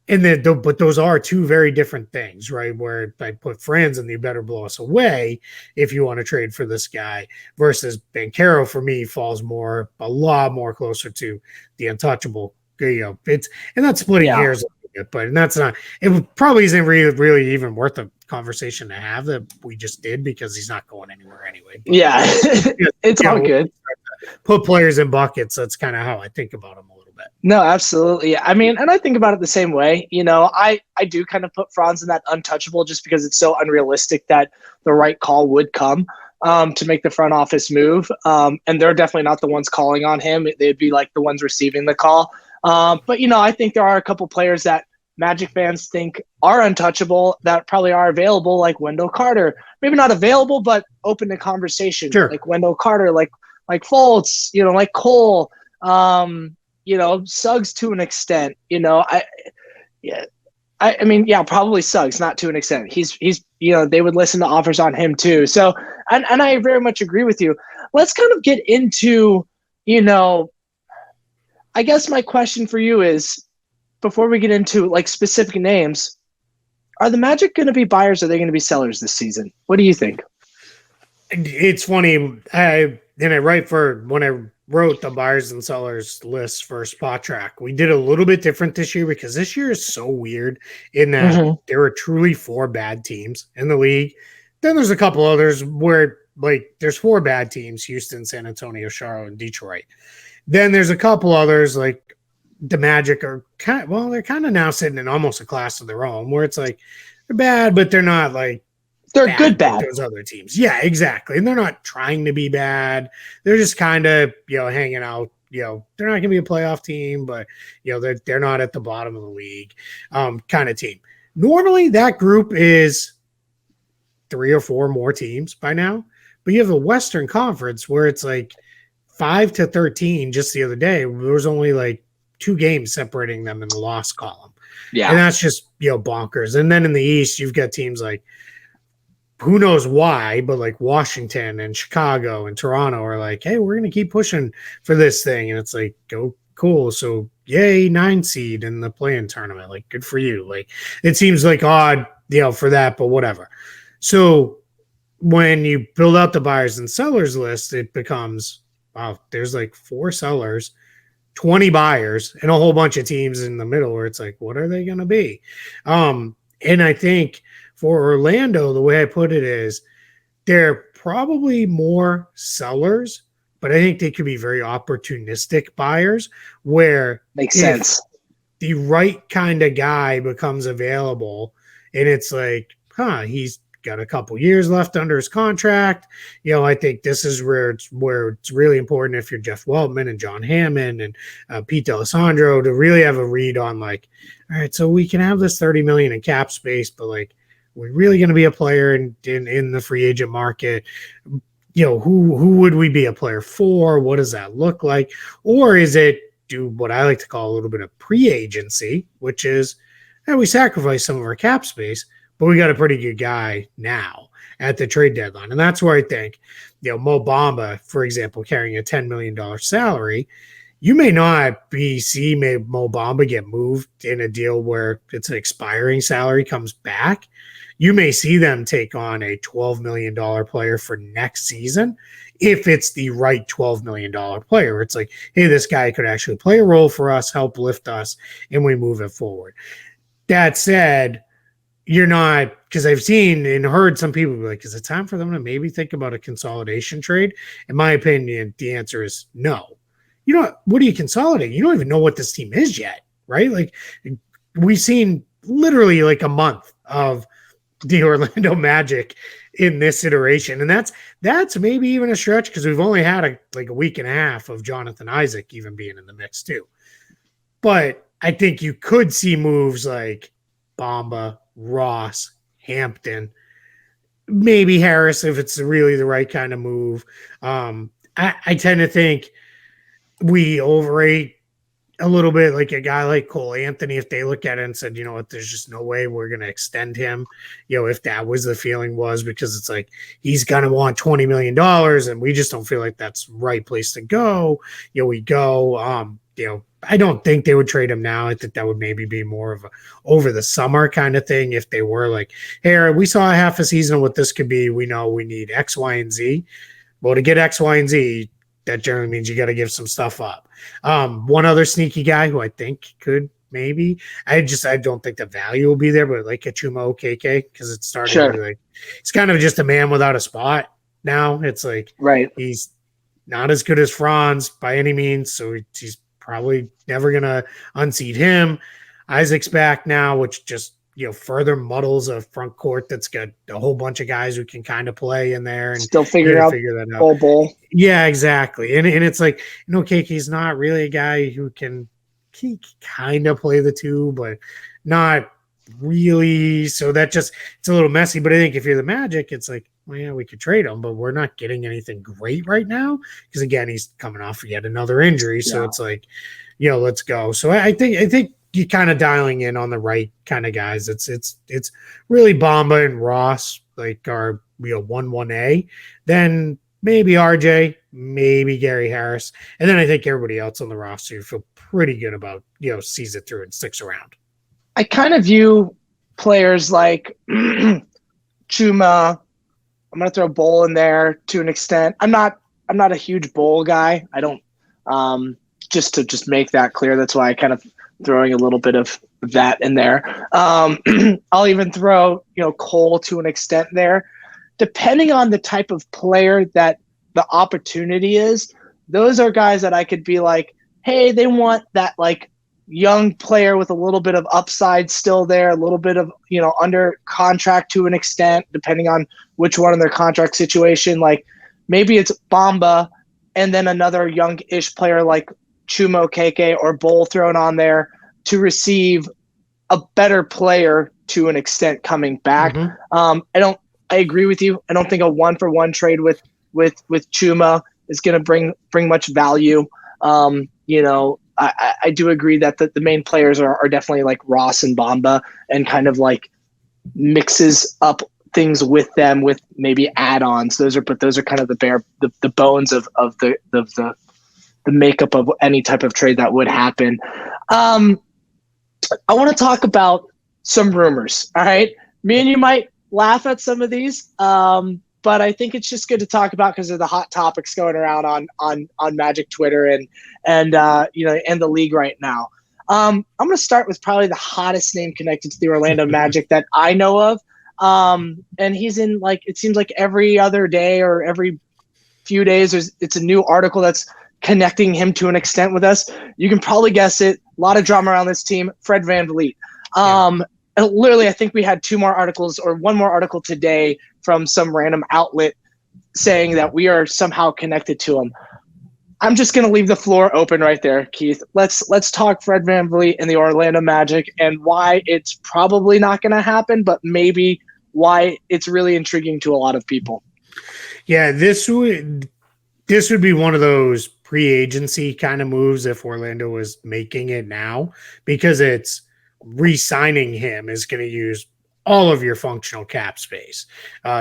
[SPEAKER 4] And then, but those are 2 very different things, right? Where I put Franz and you better blow us away if you want to trade for this guy, versus Banchero for me falls a lot more closer to the untouchable. And that's splitting hairs a little bit, but that's not. It probably isn't really even worth a conversation to have that we just did, because he's not going anywhere anyway. But,
[SPEAKER 3] it's all good.
[SPEAKER 4] Put players in buckets. That's kind of how I think about him a little bit.
[SPEAKER 3] No, absolutely. I mean, and I think about it the same way. I do kind of put Franz in that untouchable just because it's so unrealistic that the right call would come to make the front office move. And they're definitely not the ones calling on him. They'd be like the ones receiving the call. But, I think there are a couple players that Magic fans think are untouchable that probably are available, like Wendell Carter. Maybe not available, but open to conversation.
[SPEAKER 4] Sure.
[SPEAKER 3] Like Wendell Carter, like Fultz, like Cole, Suggs to an extent. I I mean, yeah, probably Suggs, not to an extent. He's they would listen to offers on him too. So, and I very much agree with you. Let's kind of get into, I guess my question for you is, before we get into like specific names, are the Magic going to be buyers or are they going to be sellers this season? What do you think?
[SPEAKER 4] It's funny. When I wrote the buyers and sellers list for Spotrack, we did a little bit different this year because this year is so weird in that there are truly 4 bad teams in the league. Then there's a couple others where like there's 4 bad teams: Houston, San Antonio, Charlotte, and Detroit. Then there's a couple others like the Magic are they're kind of now sitting in almost a class of their own where it's like they're bad, but they're not like
[SPEAKER 3] they're good bad.
[SPEAKER 4] Like those other teams. Yeah, exactly. And they're not trying to be bad. They're just kind of, hanging out. They're not going to be a playoff team, but they're not at the bottom of the league kind of team. Normally that group is 3 or 4 more teams by now, but you have a Western Conference where it's like 5-13. Just the other day, there was only like 2 games separating them in the loss column.
[SPEAKER 3] Yeah.
[SPEAKER 4] And that's just, bonkers. And then in the East, you've got teams like, who knows why, but like Washington and Chicago and Toronto are like, hey, we're going to keep pushing for this thing. And it's like, oh, cool. So yay, 9 seed in the play-in tournament. Like, good for you. Like, it seems like odd, for that, but whatever. So when you build out the buyers and sellers list, it becomes, wow, there's like 4 sellers, 20 buyers, and a whole bunch of teams in the middle where it's like, what are they going to be? And I think for Orlando, the way I put it is they're probably more sellers, but I think they could be very opportunistic buyers where
[SPEAKER 3] makes sense.
[SPEAKER 4] The right kind of guy becomes available and it's like, he's got a couple years left under his contract. I think this is where it's really important if you're Jeff Weltman and John Hammond and Pete D'Alessandro to really have a read on like, all right, so we can have this $30 million in cap space, but like, we're really going to be a player in the free agent market. Who would we be a player for? What does that look like? Or is it do what I like to call a little bit of pre-agency, which is we sacrifice some of our cap space, but we got a pretty good guy now at the trade deadline. And that's where I think, Mo Bamba, for example, carrying a $10 million salary, you may not see Mo Bamba get moved in a deal where it's an expiring salary comes back. You may see them take on a $12 million player for next season if it's the right $12 million player. It's like, hey, this guy could actually play a role for us, help lift us, and we move it forward. That said, you're not, because I've seen and heard some people be like, is it time for them to maybe think about a consolidation trade? In my opinion, the answer is no. What do you consolidate? You don't even know what this team is yet, right? Like, we've seen literally like a month of the Orlando Magic in this iteration. And that's maybe even a stretch because we've only had a week and a half of Jonathan Isaac even being in the mix too. But I think you could see moves like Bamba, Ross, Hampton, maybe Harris if it's really the right kind of move. I tend to think we overrate a little bit like a guy like Cole Anthony if they look at it and said, you know what, there's just no way we're going to extend him, if that was the feeling was, because it's like he's going to want $20 million and we just don't feel like that's the right place to go. We go, I don't think they would trade him now. I think that would maybe be more of a over the summer kind of thing if they were like, hey, we saw a half a season of what this could be. We know we need X, Y, and Z. Well, to get X, Y, and Z, that generally means you got to give some stuff up. One other sneaky guy who I think could maybe, I don't think the value will be there, but like Chuma Okeke, because it's starting to be like, he's kind of just a man without a spot now. It's like,
[SPEAKER 3] right,
[SPEAKER 4] he's not as good as Franz by any means, so he's probably never going to unseat him. Isaac's back now, which just, further muddles a front court that's got a whole bunch of guys who can kind of play in there and
[SPEAKER 3] still figure that out. Bowl.
[SPEAKER 4] Yeah, exactly. And it's like, Keke's not really a guy who can kind of play the two, but not really. So that just, it's a little messy. But I think if you're the Magic, it's like, well, yeah, we could trade him, but we're not getting anything great right now. Because again, he's coming off yet another injury. So it's like, let's go. So I think you kind of dialing in on the right kind of guys. It's really Bamba and Ross like are 1-1A. Then maybe RJ, maybe Gary Harris, and then I think everybody else on the roster you feel pretty good about. Sees it through and sticks around.
[SPEAKER 3] I kind of view players like Chuma. I'm going to throw Bowl in there to an extent. I'm not a huge Bowl guy. I don't just to make that clear. That's why I kind of throwing a little bit of that in there. I'll even throw, Cole to an extent there. Depending on the type of player that the opportunity is, those are guys that I could be like, hey, they want that like young player with a little bit of upside still there, a little bit of, under contract to an extent, depending on which one in their contract situation. Like maybe it's Bamba and then another young-ish player like Chumo KK or Bowl thrown on there to receive a better player to an extent coming back.
[SPEAKER 4] Mm-hmm.
[SPEAKER 3] I agree with you. I don't think a 1-for-1 trade with Chuma is going to bring much value. I do agree that the main players are definitely like Ross and Bamba, and kind of like mixes up things with them with maybe add-ons. Those are kind of the bones of the makeup of any type of trade that would happen. I want to talk about some rumors. All right, me and you might laugh at some of these, but I think it's just good to talk about because of the hot topics going around on Magic Twitter and the league right now. I'm going to start with probably the hottest name connected to the Orlando Magic that I know of, and he's in it seems like every other day or every few days it's a new article that's connecting him to an extent with us. You can probably guess it. A lot of drama around this team. Fred VanVleet. And literally, I think we had two more articles or one more article today from some random outlet saying that we are somehow connected to him. I'm just going to leave the floor open right there, Keith. Let's talk Fred VanVleet and the Orlando Magic and why it's probably not going to happen, but maybe why it's really intriguing to a lot of people.
[SPEAKER 4] Yeah, this would be one of those pre-agency kind of moves if Orlando was making it now, because it's re-signing him is going to use all of your functional cap space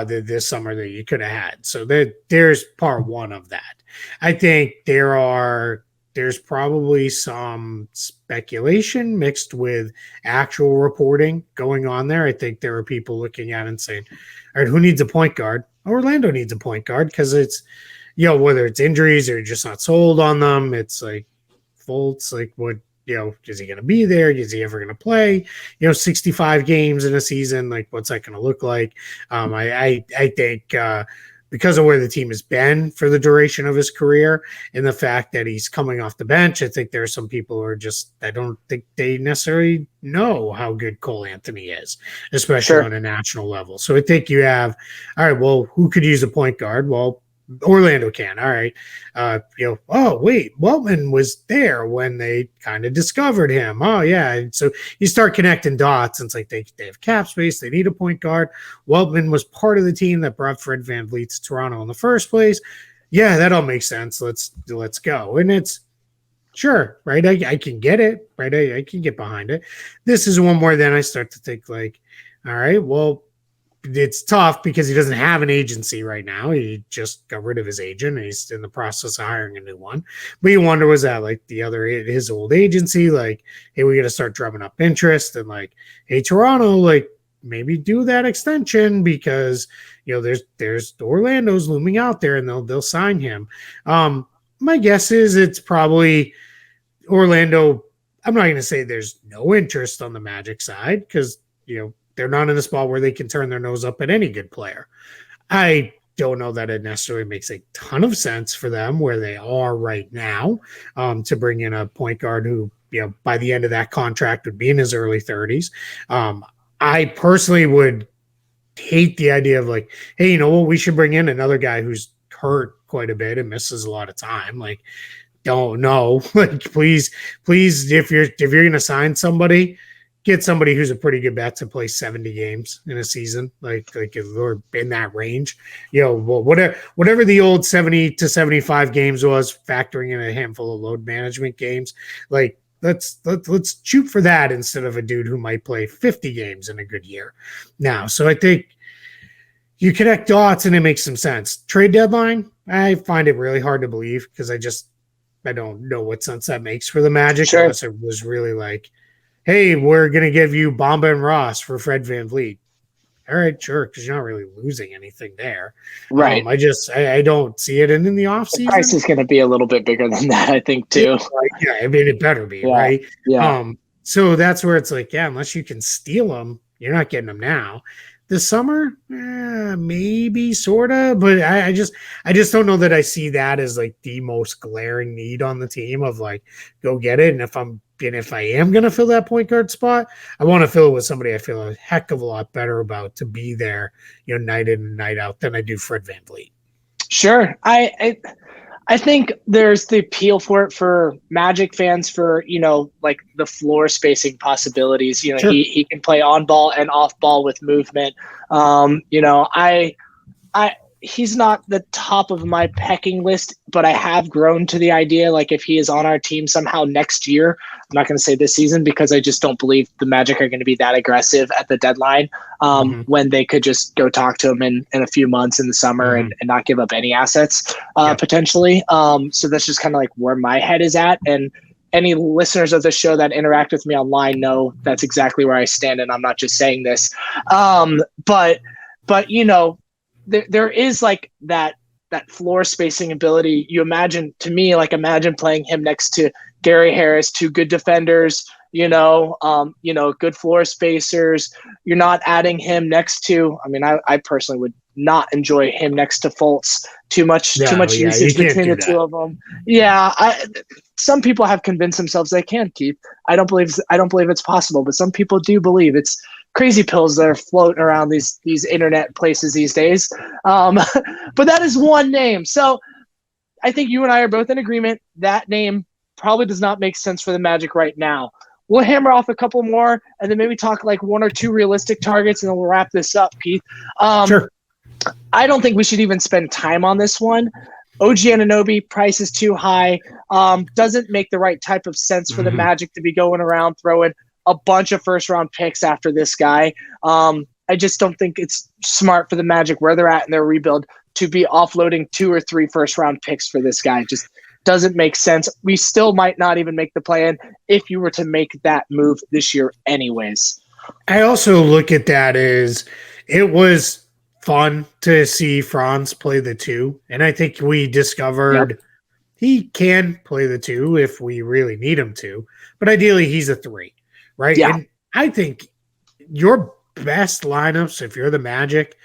[SPEAKER 4] this summer that you could have had. So there's part one of that. I think there's probably some speculation mixed with actual reporting going on there. I think there are people looking at it and saying, all right, who needs a point guard? Orlando needs a point guard because it's, whether it's injuries or just not sold on them, it's like Fultz, like what, is he going to be there? Is he ever going to play, 65 games in a season? Like, what's that going to look like? I think because of where the team has been for the duration of his career and the fact that he's coming off the bench, I think there are some people who are I don't think they necessarily know how good Cole Anthony is, especially on a national level. So I think you have, all right, well, who could use a point guard? Well, Orlando can. All right. Oh, wait, Weltman was there when they kind of discovered him. Oh, yeah. So you start connecting dots, and it's like they have cap space. They need a point guard. Weltman was part of the team that brought Fred VanVleet to Toronto in the first place. Yeah, that all makes sense. Let's go. And it's sure, right? I can get it, right? I can get behind it. This is one more then I start to think like, all right, well, it's tough because he doesn't have an agency right now. He just got rid of his agent and he's in the process of hiring a new one. But you wonder, was that like his old agency? Like, hey, we got to start drumming up interest and like, hey, Toronto, like maybe do that extension because, there's Orlando's looming out there and they'll sign him. My guess is it's probably Orlando. I'm not going to say there's no interest on the Magic side because, they're not in a spot where they can turn their nose up at any good player. I don't know that it necessarily makes a ton of sense for them where they are right now to bring in a point guard who, by the end of that contract would be in his early 30s. I personally would hate the idea of like, hey, you know what, we should bring in another guy who's hurt quite a bit and misses a lot of time. Like, don't know. Like, please, if you're going to sign somebody, get somebody who's a pretty good bet to play 70 games in a season, like or in that range. Whatever the old 70 to 75 games was, factoring in a handful of load management games, like let's shoot for that instead of a dude who might play 50 games in a good year now. So I think you connect dots and it makes some sense. Trade deadline, I find it really hard to believe because I don't know what sense that makes for the Magic unless it was really like, hey, we're going to give you Bamba and Ross for Fred VanVleet. All right, sure, because you're not really losing anything there.
[SPEAKER 3] Right.
[SPEAKER 4] I don't see it. And in the offseason,
[SPEAKER 3] the price is going to be a little bit bigger than that, I think, too.
[SPEAKER 4] Yeah, I mean, it better be, right?
[SPEAKER 3] Yeah.
[SPEAKER 4] So that's where it's like, yeah, unless you can steal them, you're not getting them now. This summer, maybe, sort of, but I just don't know that I see that as like the most glaring need on the team of like, go get it. And if I am going to fill that point guard spot, I want to fill it with somebody I feel a heck of a lot better about to be there, night in and night out than I do Fred VanVleet.
[SPEAKER 3] Sure. I think there's the appeal for it for Magic fans for, like the floor spacing possibilities. Sure. He can play on ball and off ball with movement. He's not the top of my pecking list, but I have grown to the idea, like if he is on our team somehow next year, I'm not going to say this season because I just don't believe the Magic are going to be that aggressive at the deadline when they could just go talk to him in a few months in the summer and not give up any assets potentially. So that's just kind of like where my head is at. And any listeners of the show that interact with me online know that's exactly where I stand. And I'm not just saying this. But there is like that floor spacing ability. You imagine playing him next to Gary Harris, two good defenders, good floor spacers. You're not adding him next to, I personally would not enjoy him next to Fultz. Too much usage between the two of them. Yeah. Some people have convinced themselves they can keep. I don't believe it's possible, but some people do believe. It's crazy pills that are floating around these internet places these days. But that is one name. So I think you and I are both in agreement. That name probably does not make sense for the Magic right now. We'll hammer off a couple more and then maybe talk like one or two realistic targets and then we'll wrap this up, Keith.
[SPEAKER 4] Sure.
[SPEAKER 3] I don't think we should even spend time on this one. OG Anunoby, price is too high. Doesn't make the right type of sense for the Magic to be going around throwing a bunch of first-round picks after this guy. I just don't think it's smart for the Magic where they're at in their rebuild to be offloading 2 or 3 first-round picks for this guy. Just doesn't make sense. We still might not even make the play-in if you were to make that move this year anyways.
[SPEAKER 4] I also look at that as it was fun to see Franz play the 2, and I think we discovered he can play the 2 if we really need him to, but ideally he's a 3, right?
[SPEAKER 3] Yeah.
[SPEAKER 4] And I think your best lineups, if you're the Magic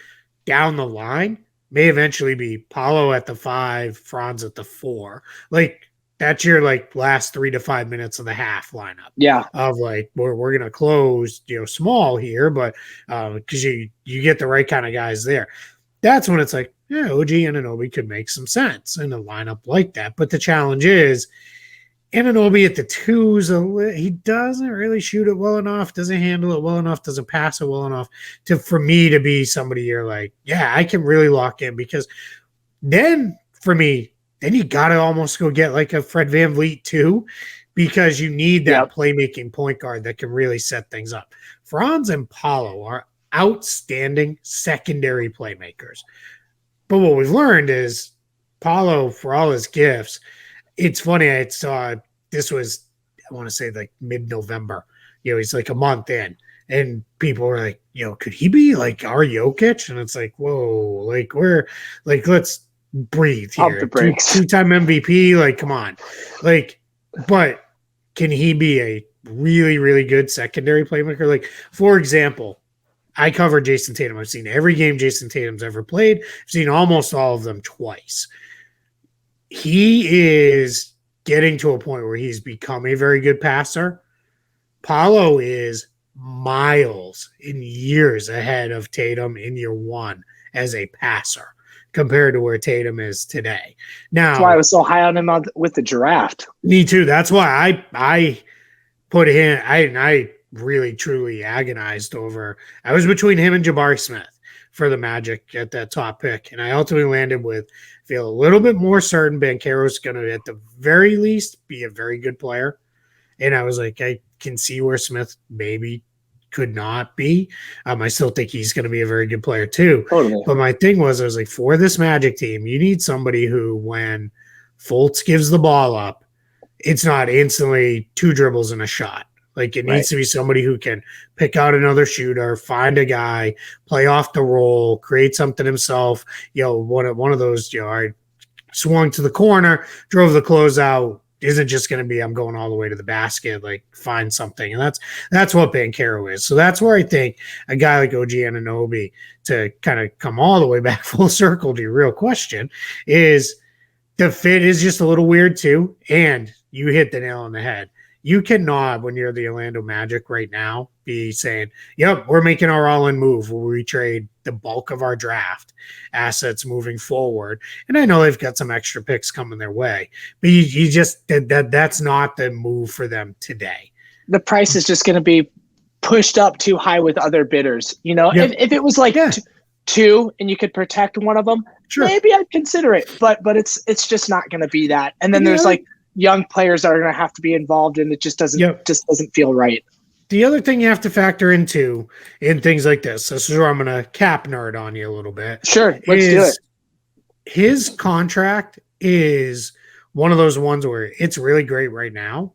[SPEAKER 4] down the line, may eventually be Paolo at the 5, Franz at the 4. Like that's your like last 3 to 5 minutes of the half lineup.
[SPEAKER 3] Yeah.
[SPEAKER 4] Of like we're gonna close, small here, but because you get the right kind of guys there. That's when it's like, yeah, OG Anunoby could make some sense in a lineup like that. But the challenge is Anunoby at the 2s, he doesn't really shoot it well enough, doesn't handle it well enough, doesn't pass it well enough for me to be somebody you're like, yeah, I can really lock in. Because then for me, then you got to almost go get like a Fred VanVleet too, because you need that playmaking point guard that can really set things up. Franz and Paolo are outstanding secondary playmakers. But what we've learned is Paolo, for all his gifts, it's funny. I saw this was, I want to say like mid-November. He's like a month in, and people were like, could he be like our Jokic? And it's like, whoa, like we're like, let's breathe here. Two-time MVP, like, come on. Like, but can he be a really, really good secondary playmaker? Like, for example, I cover Jason Tatum. I've seen every game Jason Tatum's ever played. I've seen almost all of them twice. He is getting to a point where he's become a very good passer. Paolo is miles in years ahead of Tatum in year 1 as a passer compared to where Tatum is today. Now,
[SPEAKER 3] that's why I was so high on him with the draft.
[SPEAKER 4] Me too. That's why I put him. I really truly agonized over. I was between him and Jabari Smith for the Magic at that top pick, and I ultimately landed with feel a little bit more certain Banchero's going to, at the very least, be a very good player, And I was like, I can see where Smith maybe could not be. I still think he's going to be a very good player too.
[SPEAKER 3] Totally.
[SPEAKER 4] But my thing was, I was like, for this Magic team, you need somebody who, when Fultz gives the ball up, it's not instantly 2 dribbles and a shot. Like, it needs to be somebody who can pick out another shooter, find a guy, play off the roll, create something himself. One of those, I swung to the corner, drove the closeout, isn't just going to be I'm going all the way to the basket, like find something. And that's what Banchero is. So that's where I think a guy like OG Anunoby, to kind of come all the way back full circle to your real question, is the fit is just a little weird too. And you hit the nail on the head. You cannot, when you're the Orlando Magic right now, be saying, yep, we're making our all-in move where we trade the bulk of our draft assets moving forward. And I know they've got some extra picks coming their way, but you just that's not the move for them today.
[SPEAKER 3] The price is just going to be pushed up too high with other bidders. If it was like 2 and you could protect one of them, maybe I'd consider it. But it's just not going to be that. And then there's like young players that are going to have to be involved, and it just doesn't feel right.
[SPEAKER 4] The other thing you have to factor into in things like this is where I'm going to cap nerd on you a little bit.
[SPEAKER 3] Sure, let's do it.
[SPEAKER 4] His contract is one of those ones where it's really great right now,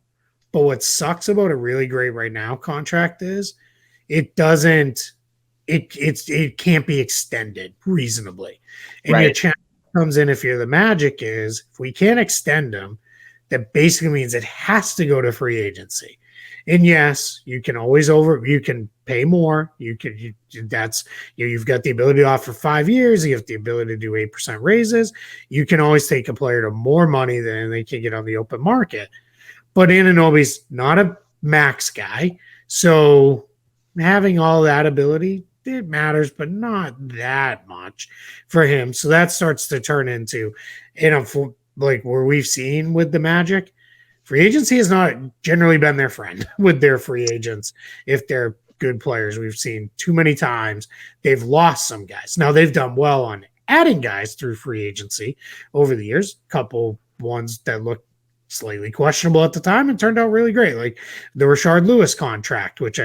[SPEAKER 4] but what sucks about a really great right now contract is it can't be extended reasonably. And your challenge comes in, if you're the Magic, is if we can't extend them, that basically means it has to go to free agency. And yes, you can always you can pay more. You've got the ability to offer 5 years. You have the ability to do 8% raises. You can always take a player to more money than they can get on the open market. But Anunoby's not a max guy. So having all that ability, it matters, but not that much for him. So that starts to turn into, like where we've seen with the Magic, free agency has not generally been their friend with their free agents. If they're good players, we've seen too many times they've lost some guys. Now they've done well on adding guys through free agency over the years. A couple ones that looked slightly questionable at the time and turned out really great, like the Rashard Lewis contract, which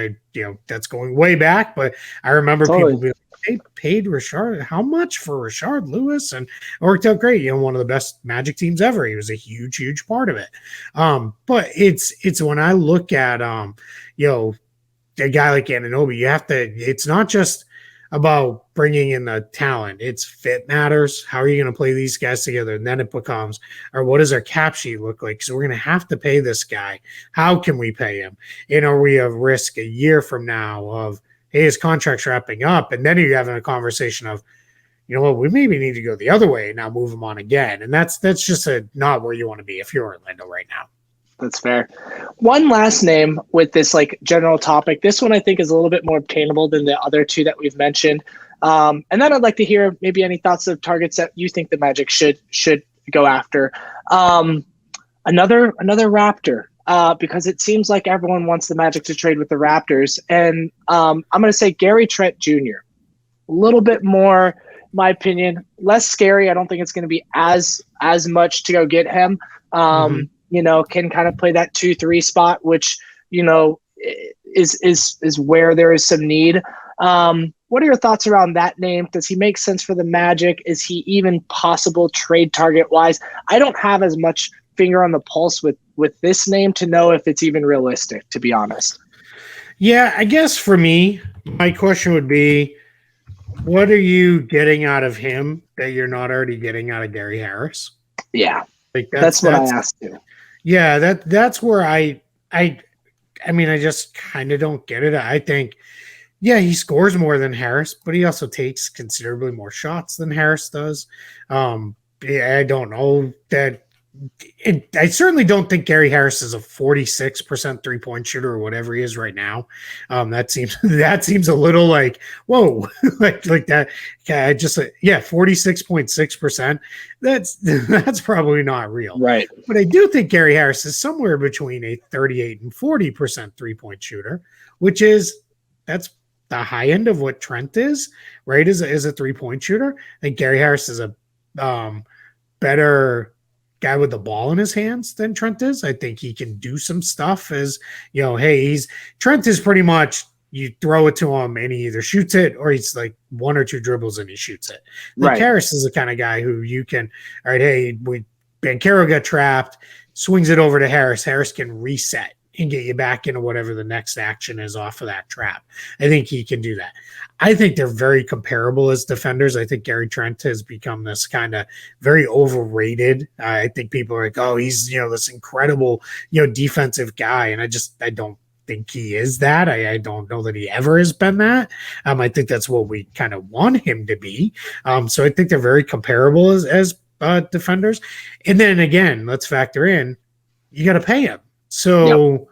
[SPEAKER 4] that's going way back, but I remember people being like, they paid Rashard how much for Rashard Lewis, and it worked out great. One of the best Magic teams ever. He was a huge part of it. But it's when I look at a guy like Anunoby, it's not just about bringing in the talent. It's fit matters. How are you going to play these guys together? And then it becomes, or what does our cap sheet look like? So we're going to have to pay this guy. How can we pay him? And are we at risk a year from now of, hey, his contract's wrapping up, and then you're having a conversation of, we maybe need to go the other way and now move him on again. And that's just not where you want to be if you're Orlando right now.
[SPEAKER 3] That's fair. One last name with this general topic. This one I think is a little bit more obtainable than the other 2 that we've mentioned. And then I'd like to hear maybe any thoughts of targets that you think the Magic should go after. Another Raptor, because it seems like everyone wants the Magic to trade with the Raptors. And I'm going to say Gary Trent Jr. A little bit more, in my opinion, less scary. I don't think it's going to be as much to go get him. Can kind of play that 2-3 spot, which, is where there is some need. What are your thoughts around that name? Does he make sense for the Magic? Is he even possible trade target wise? I don't have as much finger on the pulse with this name to know if it's even realistic, to be honest.
[SPEAKER 4] Yeah, I guess for me, my question would be, what are you getting out of him that you're not already getting out of Gary Harris?
[SPEAKER 3] Yeah, that's what I asked you.
[SPEAKER 4] Yeah, that's where I just kind of don't get it. I think, he scores more than Harris, but he also takes considerably more shots than Harris does. I don't know that. I certainly don't think Gary Harris is a 46% 3-point shooter or whatever he is right now. That seems a little like, whoa, like that. Okay, 46.6%. That's probably not real,
[SPEAKER 3] right? But
[SPEAKER 4] I do think Gary Harris is somewhere between a 38 and 40% 3-point shooter, which that's the high end of what Trent is, right? Is a 3-point shooter. I think Gary Harris is a better guy with the ball in his hands than Trent is. I think he can do some stuff as, hey, Trent is pretty much, you throw it to him and he either shoots it or he's like one or two dribbles and he shoots it. Like
[SPEAKER 3] Right.
[SPEAKER 4] Harris is the kind of guy who you can, all right, hey, Banchero got trapped, swings it over to Harris. Harris can reset and get you back into whatever the next action is off of that trap. I think he can do that. I think they're very comparable as defenders. I think Gary Trent has become this kind of very overrated. I think people are like, oh, he's, this incredible, defensive guy. And I don't think he is that. I don't know that he ever has been that. I think that's what we kind of want him to be. So I think they're very comparable as defenders. And then again, let's factor in, you got to pay him. So,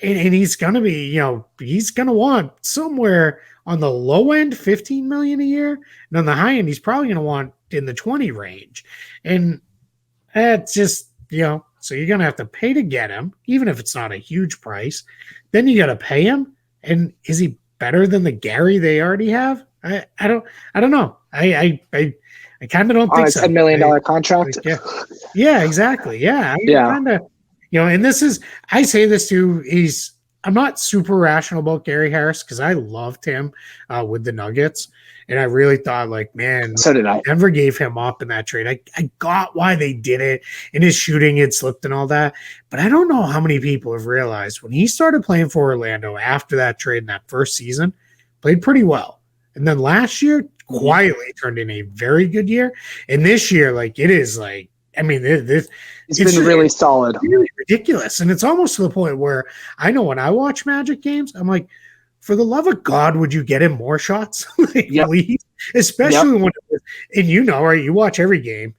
[SPEAKER 4] and he's going to be, he's going to want somewhere on the low end, $15 million a year. And on the high end, he's probably going to want in the 20 range. And that's just, so you're going to have to pay to get him, even if it's not a huge price. Then you got to pay him. And is he better than the Gary they already have? I don't know. I kind of don't think so.
[SPEAKER 3] $10 million contract.
[SPEAKER 4] Yeah, exactly. Yeah. Kind of, and this is, I say this too, I'm not super rational about Gary Harris because I loved him with the Nuggets. And I really thought, like, man,
[SPEAKER 3] so did I.
[SPEAKER 4] Denver gave him up in that trade. I got why they did it, and his shooting had slipped and all that. But I don't know how many people have realized when he started playing for Orlando after that trade in that first season, played pretty well. And then last year, quietly turned in a very good year. And this year, like, it is like, I mean, it's
[SPEAKER 3] been really solid.
[SPEAKER 4] Really ridiculous. And it's almost to the point where I know when I watch Magic games, I'm like, for the love of God, would you get him more shots? Please? Especially when, and right, you watch every game.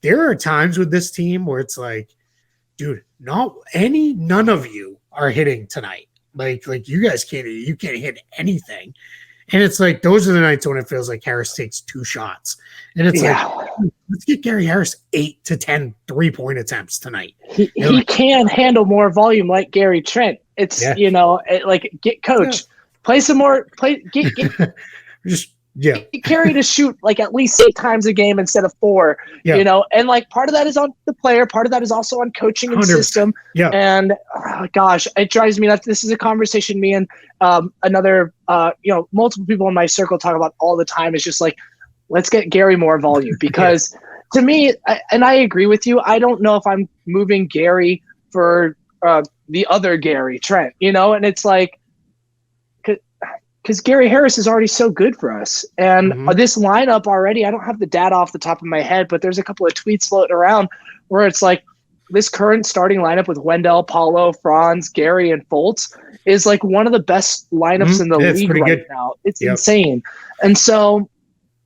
[SPEAKER 4] There are times with this team where it's like, dude, none of you are hitting tonight. Like you guys can't hit anything. And it's like, those are the nights when it feels like Harris takes 2 shots. And it's like, let's get Gary Harris 8 to 10 3-point attempts tonight.
[SPEAKER 3] He can handle more volume like Gary Trent. It's, get coach, play some more, get Gary to shoot like at least 8 times a game instead of 4, and like part of that is on the player. Part of that is also on coaching and 100%. System. Yeah. And gosh, it drives me nuts. This is a conversation me and another, multiple people in my circle talk about all the time. It's just like, let's get Gary more volume because to me, and I agree with you, I don't know if I'm moving Gary for the other Gary Trent, and it's like, because Gary Harris is already so good for us. And this lineup already, I don't have the data off the top of my head, but there's a couple of tweets floating around where it's like this current starting lineup with Wendell, Paulo, Franz, Gary, and Fultz is like one of the best lineups in the league right now. It's insane. And so,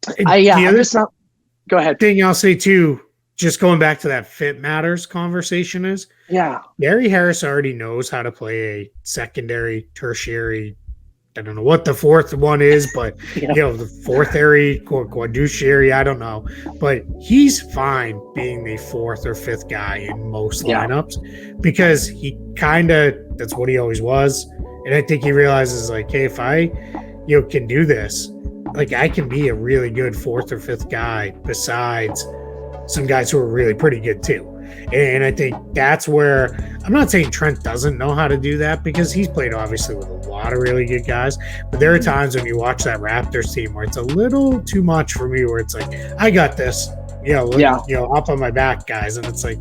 [SPEAKER 3] go ahead.
[SPEAKER 4] Thing I'll say too, just going back to that fit matters conversation is, Gary Harris already knows how to play a secondary, tertiary, I don't know what the fourth one is, but the fourth area, quadruciary, I don't know. But he's fine being the 4th or 5th guy in most lineups because he that's what he always was. And I think he realizes, like, hey, if I can do this, like, I can be a really good 4th or 5th guy besides some guys who are really pretty good too. And I think that's where I'm not saying Trent doesn't know how to do that because he's played obviously with a lot of really good guys. But there are times when you watch that Raptors team where it's a little too much for me, where it's like, I got this, up on my back, guys. And it's like,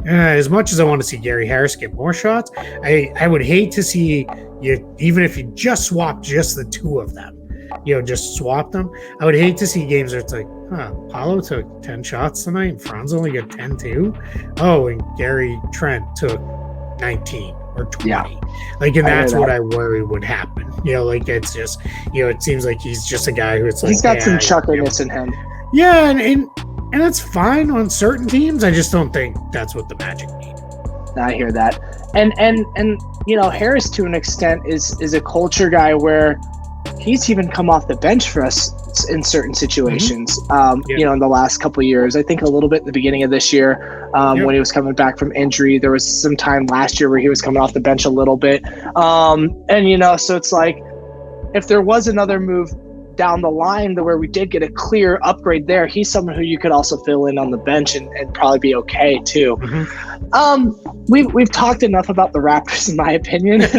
[SPEAKER 4] as much as I want to see Gary Harris get more shots, I would hate to see you, even if you just swap just the 2 of them, just swap them. I would hate to see games where it's like, Paulo took 10 shots tonight and Franz only got 10 too. Oh, and Gary Trent took 19 or 20. Like, and that's what I worry would happen. It's just, it seems like he's just a guy who's like,
[SPEAKER 3] he's got some chuckliness in him.
[SPEAKER 4] Yeah, and that's fine on certain teams. I just don't think that's what the Magic need.
[SPEAKER 3] I hear that. And Harris to an extent is a culture guy where he's even come off the bench for us in certain situations, in the last couple of years. I think a little bit in the beginning of this year when he was coming back from injury. There was some time last year where he was coming off the bench a little bit. So it's like, if there was another move down the line to where we did get a clear upgrade there, he's someone who you could also fill in on the bench and probably be okay too. We've talked enough about the Raptors, in my opinion. With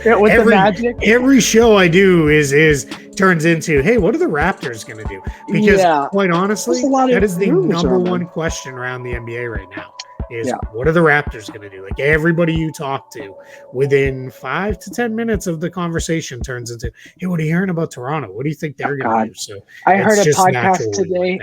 [SPEAKER 3] the Magic.
[SPEAKER 4] Every show I do is turns into, hey, what are the Raptors going to do? Because quite honestly, that is the number one question around the NBA right now. What are the Raptors going to do? Like everybody you talk to within 5 to 10 minutes of the conversation turns into, hey, what are you hearing about Toronto? What do you think they're going to do? So
[SPEAKER 3] I heard a podcast today.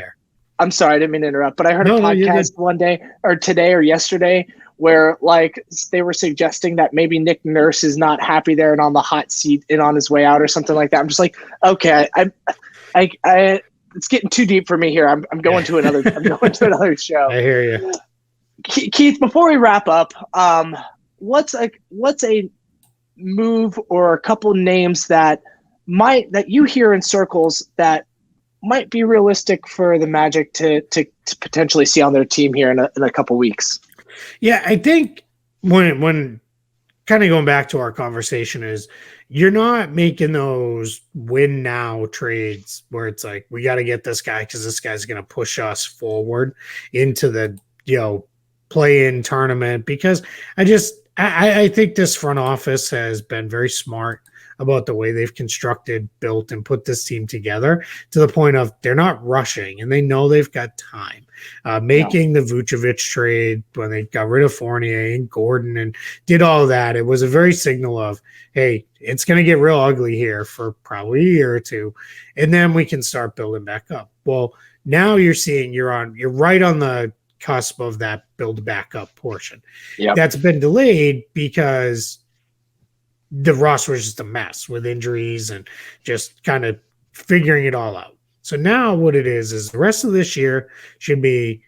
[SPEAKER 3] I'm sorry, I didn't mean to interrupt, but I heard a podcast one day or today or yesterday where like they were suggesting that maybe Nick Nurse is not happy there and on the hot seat and on his way out or something like that. I'm just like, okay, I it's getting too deep for me here. I'm going to another. I'm going to another show.
[SPEAKER 4] I hear you.
[SPEAKER 3] Keith, before we wrap up, what's a move or a couple names that you hear in circles that might be realistic for the Magic to potentially see on their team here in a couple weeks?
[SPEAKER 4] Yeah, I think when kind of going back to our conversation is you're not making those win now trades where it's like, we got to get this guy because this guy's going to push us forward into the, play-in tournament, because I think this front office has been very smart about the way they've constructed, built, and put this team together to the point of they're not rushing and they know they've got time. Making the Vucevic trade when they got rid of Fournier and Gordon and did all of that, it was a very signal of, hey, it's going to get real ugly here for probably a year or two, and then we can start building back up. Well, now you're seeing you're right on the cusp of that build back up portion. That's been delayed because the roster was just a mess with injuries and just kind of figuring it all out. So now what it is the rest of this year should be,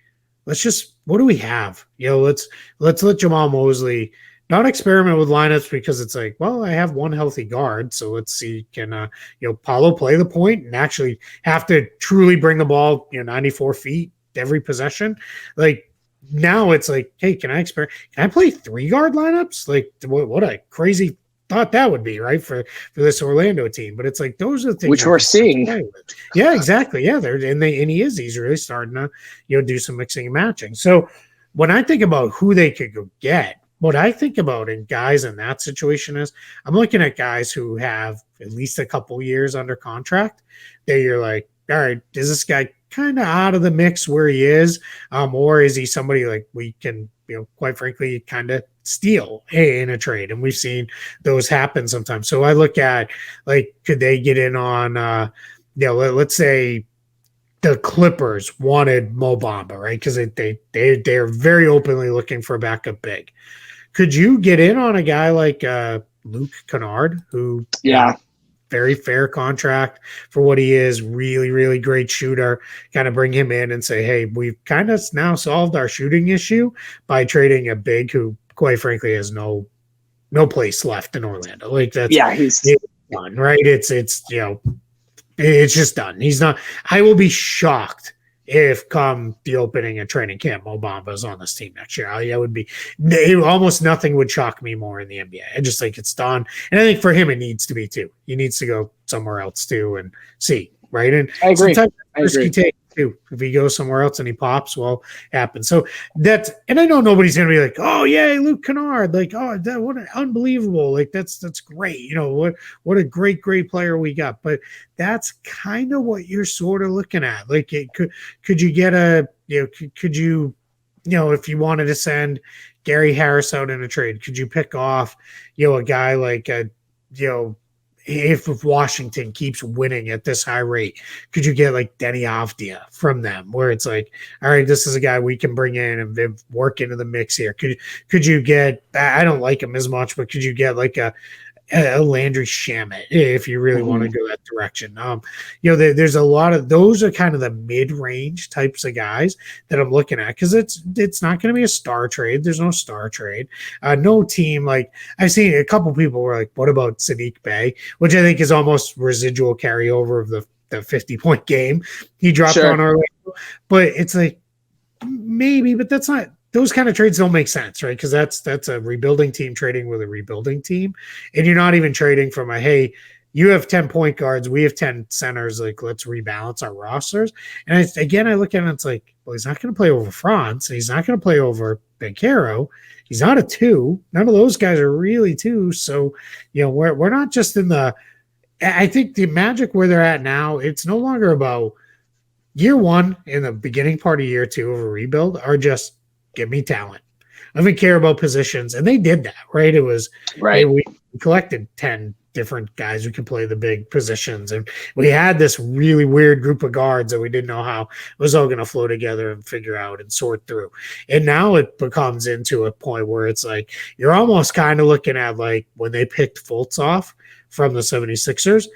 [SPEAKER 4] what do we have? Let's let Jamal Mosley not experiment with lineups, because it's like, well, I have one healthy guard, so let's see, can Paolo play the point and actually have to truly bring the ball 94 feet every possession? Like now it's like, hey, can I play 3-guard lineups? Like what a crazy thought that would be, right, for this Orlando team. But it's like those are the things
[SPEAKER 3] which we're seeing.
[SPEAKER 4] Yeah, exactly. Yeah, he's really starting to do some mixing and matching. So when I think about who they could go get, what I think about in guys in that situation is I'm looking at guys who have at least a couple years under contract that you're like, all right, is this guy kind of out of the mix where he is, or is he somebody like we can, quite frankly, kind of steal in a trade? And we've seen those happen sometimes. So I look at, like, could they get in on, let's say the Clippers wanted Mo Bamba, right? Because they're very openly looking for a backup big. Could you get in on a guy like Luke Kennard, who very fair contract for what he is, really, really great shooter, kind of bring him in and say, hey, we've kind of now solved our shooting issue by trading a big who, quite frankly, has no place left in Orlando. Like he's done, right? It's just done. He's not. I will be shocked if come the opening of training camp, Mo Bamba is on this team next year. I would be almost nothing would shock me more in the NBA. I just think it's done. And I think for him, it needs to be too. He needs to go somewhere else too and see, right? And
[SPEAKER 3] I agree.
[SPEAKER 4] Sometimes risky take too. If he goes somewhere else and he pops, well, happens. So and I know nobody's going to be like, oh yeah, Luke Kennard, like, oh, what an unbelievable, like that's great. What a great player we got. But that's kind of what you're sort of looking at. Like, could you get could you, if you wanted to send Gary Harris out in a trade, could you pick off, a guy like if Washington keeps winning at this high rate, could you get like Denny Avdia from them, where it's like, all right, this is a guy we can bring in and work into the mix here. Could you get, I don't like him as much, but could you get like a Landry Shamet if you really want to go that direction? There's a lot of those are kind of the mid-range types of guys that I'm looking at, because it's not going to be a star trade. There's no star trade. No team, like I've seen a couple people were like, what about Sadiq Bey, which I think is almost residual carryover of the 50-point game he dropped on Orlando. But it's like maybe, but that's not. Those kind of trades don't make sense, right? Because that's a rebuilding team trading with a rebuilding team, and you're not even trading from a, hey, you have 10 point guards, we have 10 centers. Like, let's rebalance our rosters. And I look at it, it's like, well, he's not going to play over Franz. He's not going to play over Banchero. He's not a 2. None of those guys are really 2. So, we're not just in the – I think the Magic where they're at now, it's no longer about year 1 and the beginning part of year 2 of a rebuild are just give me talent. I don't care about positions. And they did that, right? It was
[SPEAKER 3] right.
[SPEAKER 4] Hey, we collected 10 different guys who can play the big positions. And we had this really weird group of guards that we didn't know how it was all going to flow together and figure out and sort through. And now it becomes into a point where it's like you're almost kind of looking at like when they picked Fultz off from the 76ers,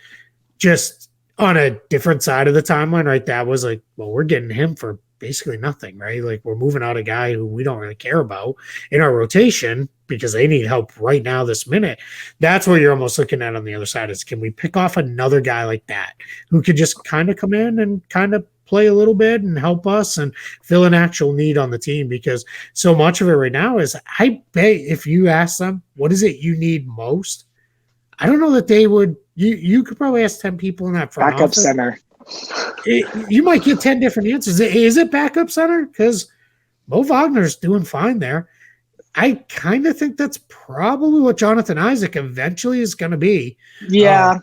[SPEAKER 4] just on a different side of the timeline, right? That was like, well, we're getting him for basically nothing, right? Like we're moving out a guy who we don't really care about in our rotation because they need help right now this minute. That's where you're almost looking at on the other side is can we pick off another guy like that who could just kind of come in and kind of play a little bit and help us and fill an actual need on the team? Because so much of it right now is I bet if you ask them, what is it you need most? I don't know that they would, you could probably ask 10 people in that front
[SPEAKER 3] backup
[SPEAKER 4] office.
[SPEAKER 3] Center.
[SPEAKER 4] You might get 10 different answers. Is it backup center? Because Mo Wagner's doing fine there. I kind of think that's probably what Jonathan Isaac eventually is going to be.
[SPEAKER 3] Yeah.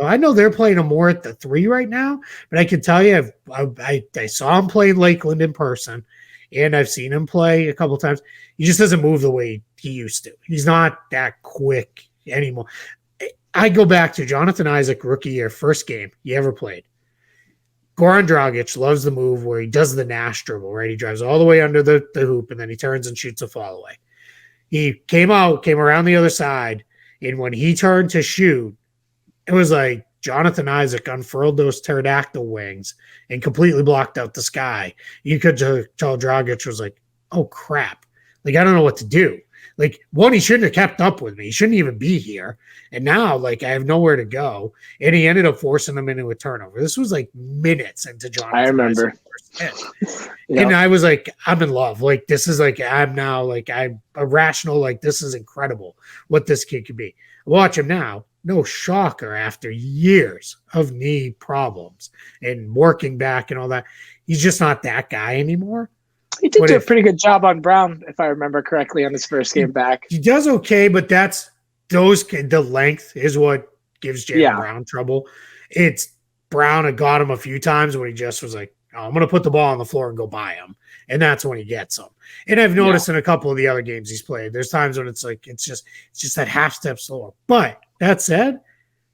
[SPEAKER 4] I know they're playing him more at the 3 right now, but I can tell you, I saw him play in Lakeland in person, and I've seen him play a couple times. He just doesn't move the way he used to. He's not that quick anymore. I go back to Jonathan Isaac rookie year, first game he ever played. Goran Dragic loves the move where he does the Nash dribble, right? He drives all the way under the hoop, and then he turns and shoots a fall away. He came around the other side, and when he turned to shoot, it was like Jonathan Isaac unfurled those pterodactyl wings and completely blocked out the sky. You could tell Dragic was like, oh, crap. Like, I don't know what to do. Like, one, he shouldn't have kept up with me. He shouldn't even be here. And now, like, I have nowhere to go. And he ended up forcing them into a turnover. This was like minutes into Jonathan.
[SPEAKER 3] I remember.
[SPEAKER 4] And I was like, I'm in love. Like, this is like, I'm irrational. Like, this is incredible what this kid could be. Watch him now. No shocker after years of knee problems and working back and all that. He's just not that guy anymore.
[SPEAKER 3] He did do a pretty good job on Brown, if I remember correctly, on his first game back.
[SPEAKER 4] He does okay, but the length is what gives Jaylen Brown trouble. It's Brown had got him a few times when he just was like, oh, I'm going to put the ball on the floor and go by him. And that's when he gets them. And I've noticed in a couple of the other games he's played, there's times when it's like, it's just that half step slower. But that said,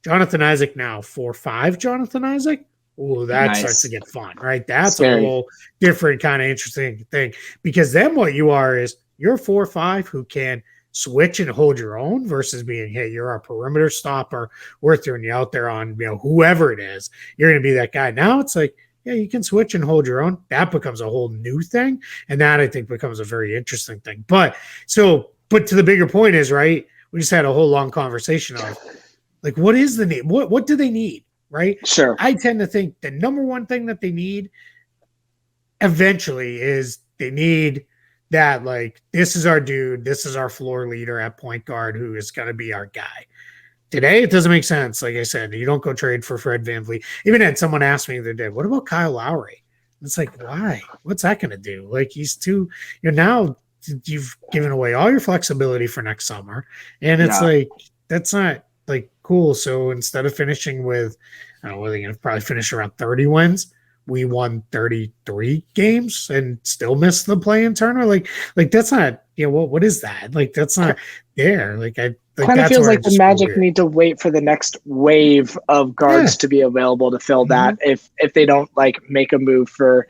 [SPEAKER 4] Jonathan Isaac now 4'5", Jonathan Isaac. Ooh, that starts to get fun, right? That's scary. A whole different kind of interesting thing. Because then what you are is you're 4'5" who can switch and hold your own versus being, hey, you're our perimeter stopper. We're throwing you out there on, whoever it is. You're going to be that guy. Now it's like, yeah, you can switch and hold your own. That becomes a whole new thing. And that I think becomes a very interesting thing. But to the bigger point is, right, we just had a whole long conversation of like, what is the need? What do they need? Right?
[SPEAKER 3] Sure.
[SPEAKER 4] I tend to think the number one thing that they need eventually is they need that, like, this is our dude, this is our floor leader at point guard who is going to be our guy. Today, it doesn't make sense. Like I said, you don't go trade for Fred VanVleet. Even had someone ask me the other day, what about Kyle Lowry? It's like, why? What's that going to do? Like, he's too, now you've given away all your flexibility for next summer. And it's like, that's not like cool. So instead of finishing with, I don't know, they're going to probably finish around 30 wins. We won 33 games and still missed the play-in tournament. Like that's not, what is that? Like, that's not there. Like, kind of
[SPEAKER 3] feels like the Magic need to wait for the next wave of guards to be available to fill that. If they don't like make a move for,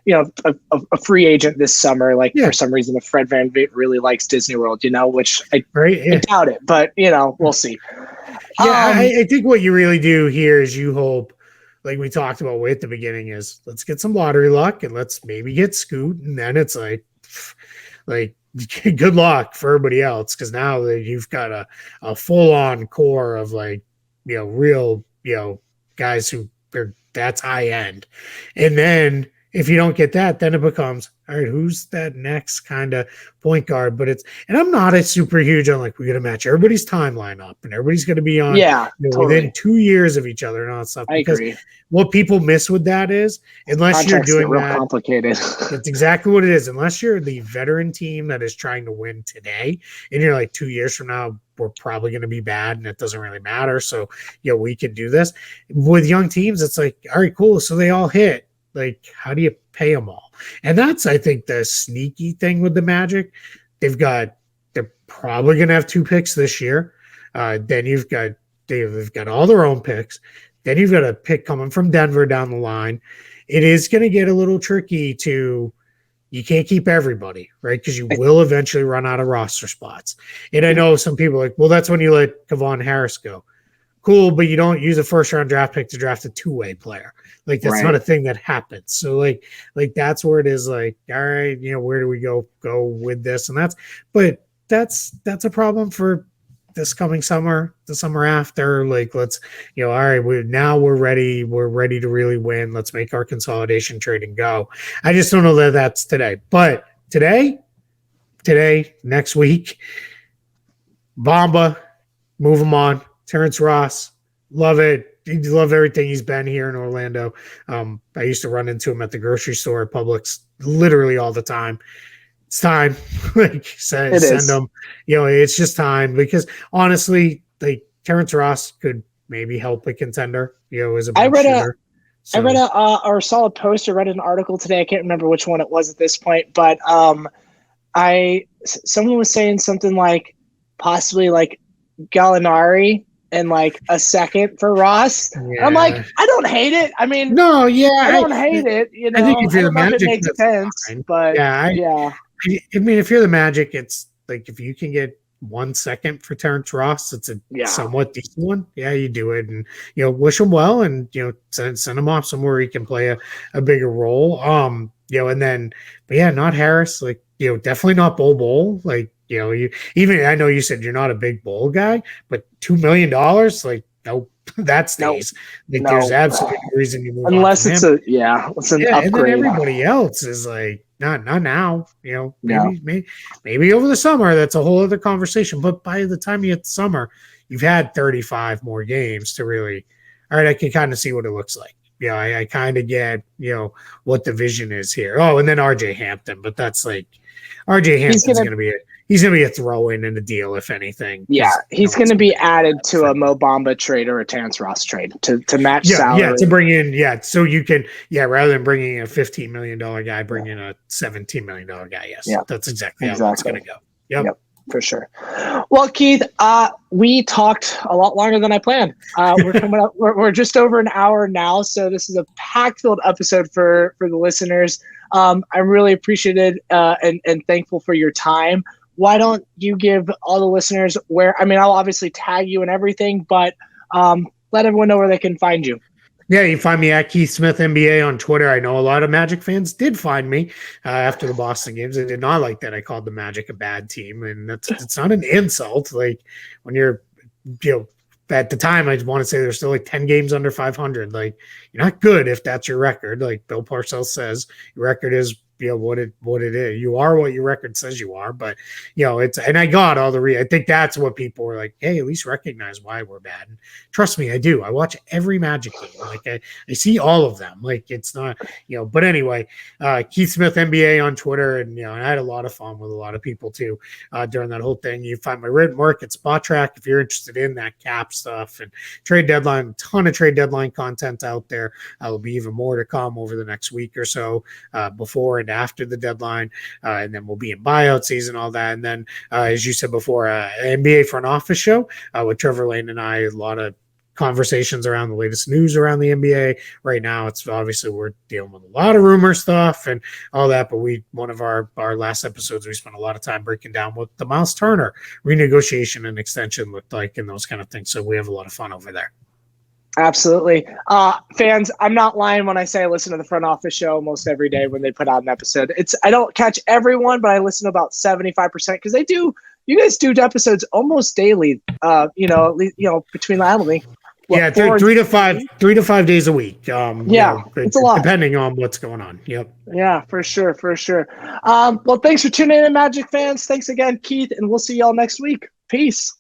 [SPEAKER 3] a free agent this summer, for some reason, if Fred VanVleet really likes Disney World, which I doubt it, but we'll see.
[SPEAKER 4] Yeah, I think what you really do here is you hope, like we talked about way at the beginning, is let's get some lottery luck and let's maybe get Scoot, and then it's like good luck for everybody else because now that you've got a full on core of real guys who are that's high end, and then if you don't get that, then it becomes, all right, who's that next kind of point guard? But and I'm not a super huge on like, we're going to match everybody's timeline up and everybody's going to be on
[SPEAKER 3] totally.
[SPEAKER 4] within 2 years of each other and all that stuff. Because
[SPEAKER 3] agree.
[SPEAKER 4] What people miss with that is, unless
[SPEAKER 3] Contracts
[SPEAKER 4] you're doing
[SPEAKER 3] real
[SPEAKER 4] that,
[SPEAKER 3] complicated.
[SPEAKER 4] that's exactly what it is. Unless you're the veteran team that is trying to win today and you're like 2 years from now, we're probably going to be bad and it doesn't really matter. So, we can do this. With young teams, it's like, all right, cool. So they all hit. Like, how do you pay them all? And that's, I think, the sneaky thing with the Magic. They're probably going to have 2 picks this year. Then they've got all their own picks. Then you've got a pick coming from Denver down the line. It is going to get a little tricky you can't keep everybody, right? Because you will eventually run out of roster spots. And I know some people are like, well, that's when you let Kevon Harris go. Cool, but you don't use a first-round draft pick to draft a two-way player. Like, that's not a thing that happens. So, like that's where it is. Like, all right, where do we go with this? And that's a problem for this coming summer, the summer after. Like, let's, all right, we're ready. We're ready to really win. Let's make our consolidation trade and go. I just don't know that that's today. But today, next week, Bamba, move him on. Terrence Ross, love it. Love everything he's been here in Orlando. I used to run into him at the grocery store at Publix literally all the time. It's time. Like, send him. It's just time, because honestly, like, Terrence Ross could maybe help a contender. As a bench shooter.
[SPEAKER 3] I read or saw a post or read an article today. I can't remember which one it was at this point, but someone was saying something like possibly like Gallinari and like a second for Ross. Yeah. I'm like, I don't hate it. I mean,
[SPEAKER 4] no, yeah,
[SPEAKER 3] I don't hate it.
[SPEAKER 4] I think if you're the Magic,
[SPEAKER 3] it makes sense.
[SPEAKER 4] Fine.
[SPEAKER 3] But
[SPEAKER 4] I mean, if you're the Magic, it's like, if you can get 1 second for Terrence Ross, it's a somewhat decent one. Yeah, you do it, and wish him well, and send him off somewhere he can play a bigger role. And then, but yeah, not Harris. Like, definitely not Bol. Like, I know you said you're not a big Bol guy, but $2 million, like, nope, that stays. Like, there's absolutely no reason you move
[SPEAKER 3] unless
[SPEAKER 4] on
[SPEAKER 3] it's
[SPEAKER 4] him.
[SPEAKER 3] it's an upgrade.
[SPEAKER 4] And then everybody else is like, not now. Maybe over the summer, that's a whole other conversation. But by the time you hit the summer, you've had 35 more games to really, all right, I can kind of see what it looks like. I kind of get, what the vision is here. Oh, and then RJ Hampton, but that's like, RJ Hampton's going to be he's going to be a throw-in a deal, if anything.
[SPEAKER 3] Yeah, he's going to be added to a Mo Bamba trade or a Terrence Ross trade to match salary.
[SPEAKER 4] Yeah, to bring in, so you can, rather than bringing in a $15 million guy, bring in a $17 million guy. Yes, that's exactly how it's going to go. Yep,
[SPEAKER 3] for sure. Well, Keith, we talked a lot longer than I planned. We're coming up. We're just over an hour now, so this is a packed-filled episode for the listeners. I'm really appreciative and thankful for your time. Why don't you give all the listeners I'll obviously tag you and everything, but let everyone know where they can find you.
[SPEAKER 4] Yeah, you find me at Keith Smith NBA on Twitter. I know a lot of Magic fans did find me after the Boston games. They did not like that I called the Magic a bad team, and it's not an insult. Like, when you're, at the time, I want to say there's still like 10 games under 500. Like, you're not good if that's your record. Like Bill Parcells says, your record is what it is. You are what your record says you are, but and I got all the I think that's what people were like, hey, at least recognize why we're bad. And trust me, I do. I watch every Magic game. Like, I see all of them. Like, it's not, but anyway, Keith Smith NBA on Twitter, and I had a lot of fun with a lot of people too during that whole thing. You find my written work at Spotrack if you're interested in that cap stuff and trade deadline. A ton of trade deadline content out there. There'll be even more to come over the next week or so before and after the deadline, and then we'll be in buyout season, all that. And then, as you said before, NBA front office show with Trevor Lane and I, a lot of conversations around the latest news around the NBA. Right now, it's obviously we're dealing with a lot of rumor stuff and all that, but one of our last episodes, we spent a lot of time breaking down what the Miles Turner renegotiation and extension looked like and those kind of things. So we have a lot of fun over there.
[SPEAKER 3] Absolutely. Fans, I'm not lying when I say I listen to the front office show almost every day when they put out an episode. I don't catch everyone, but I listen to about 75% because you guys do episodes almost daily, at least, between
[SPEAKER 4] Yeah, 3 to 5 days a week.
[SPEAKER 3] It's a lot.
[SPEAKER 4] Depending on what's going on. Yep.
[SPEAKER 3] Yeah, for sure. Well, thanks for tuning in, Magic fans. Thanks again, Keith, and we'll see y'all next week. Peace.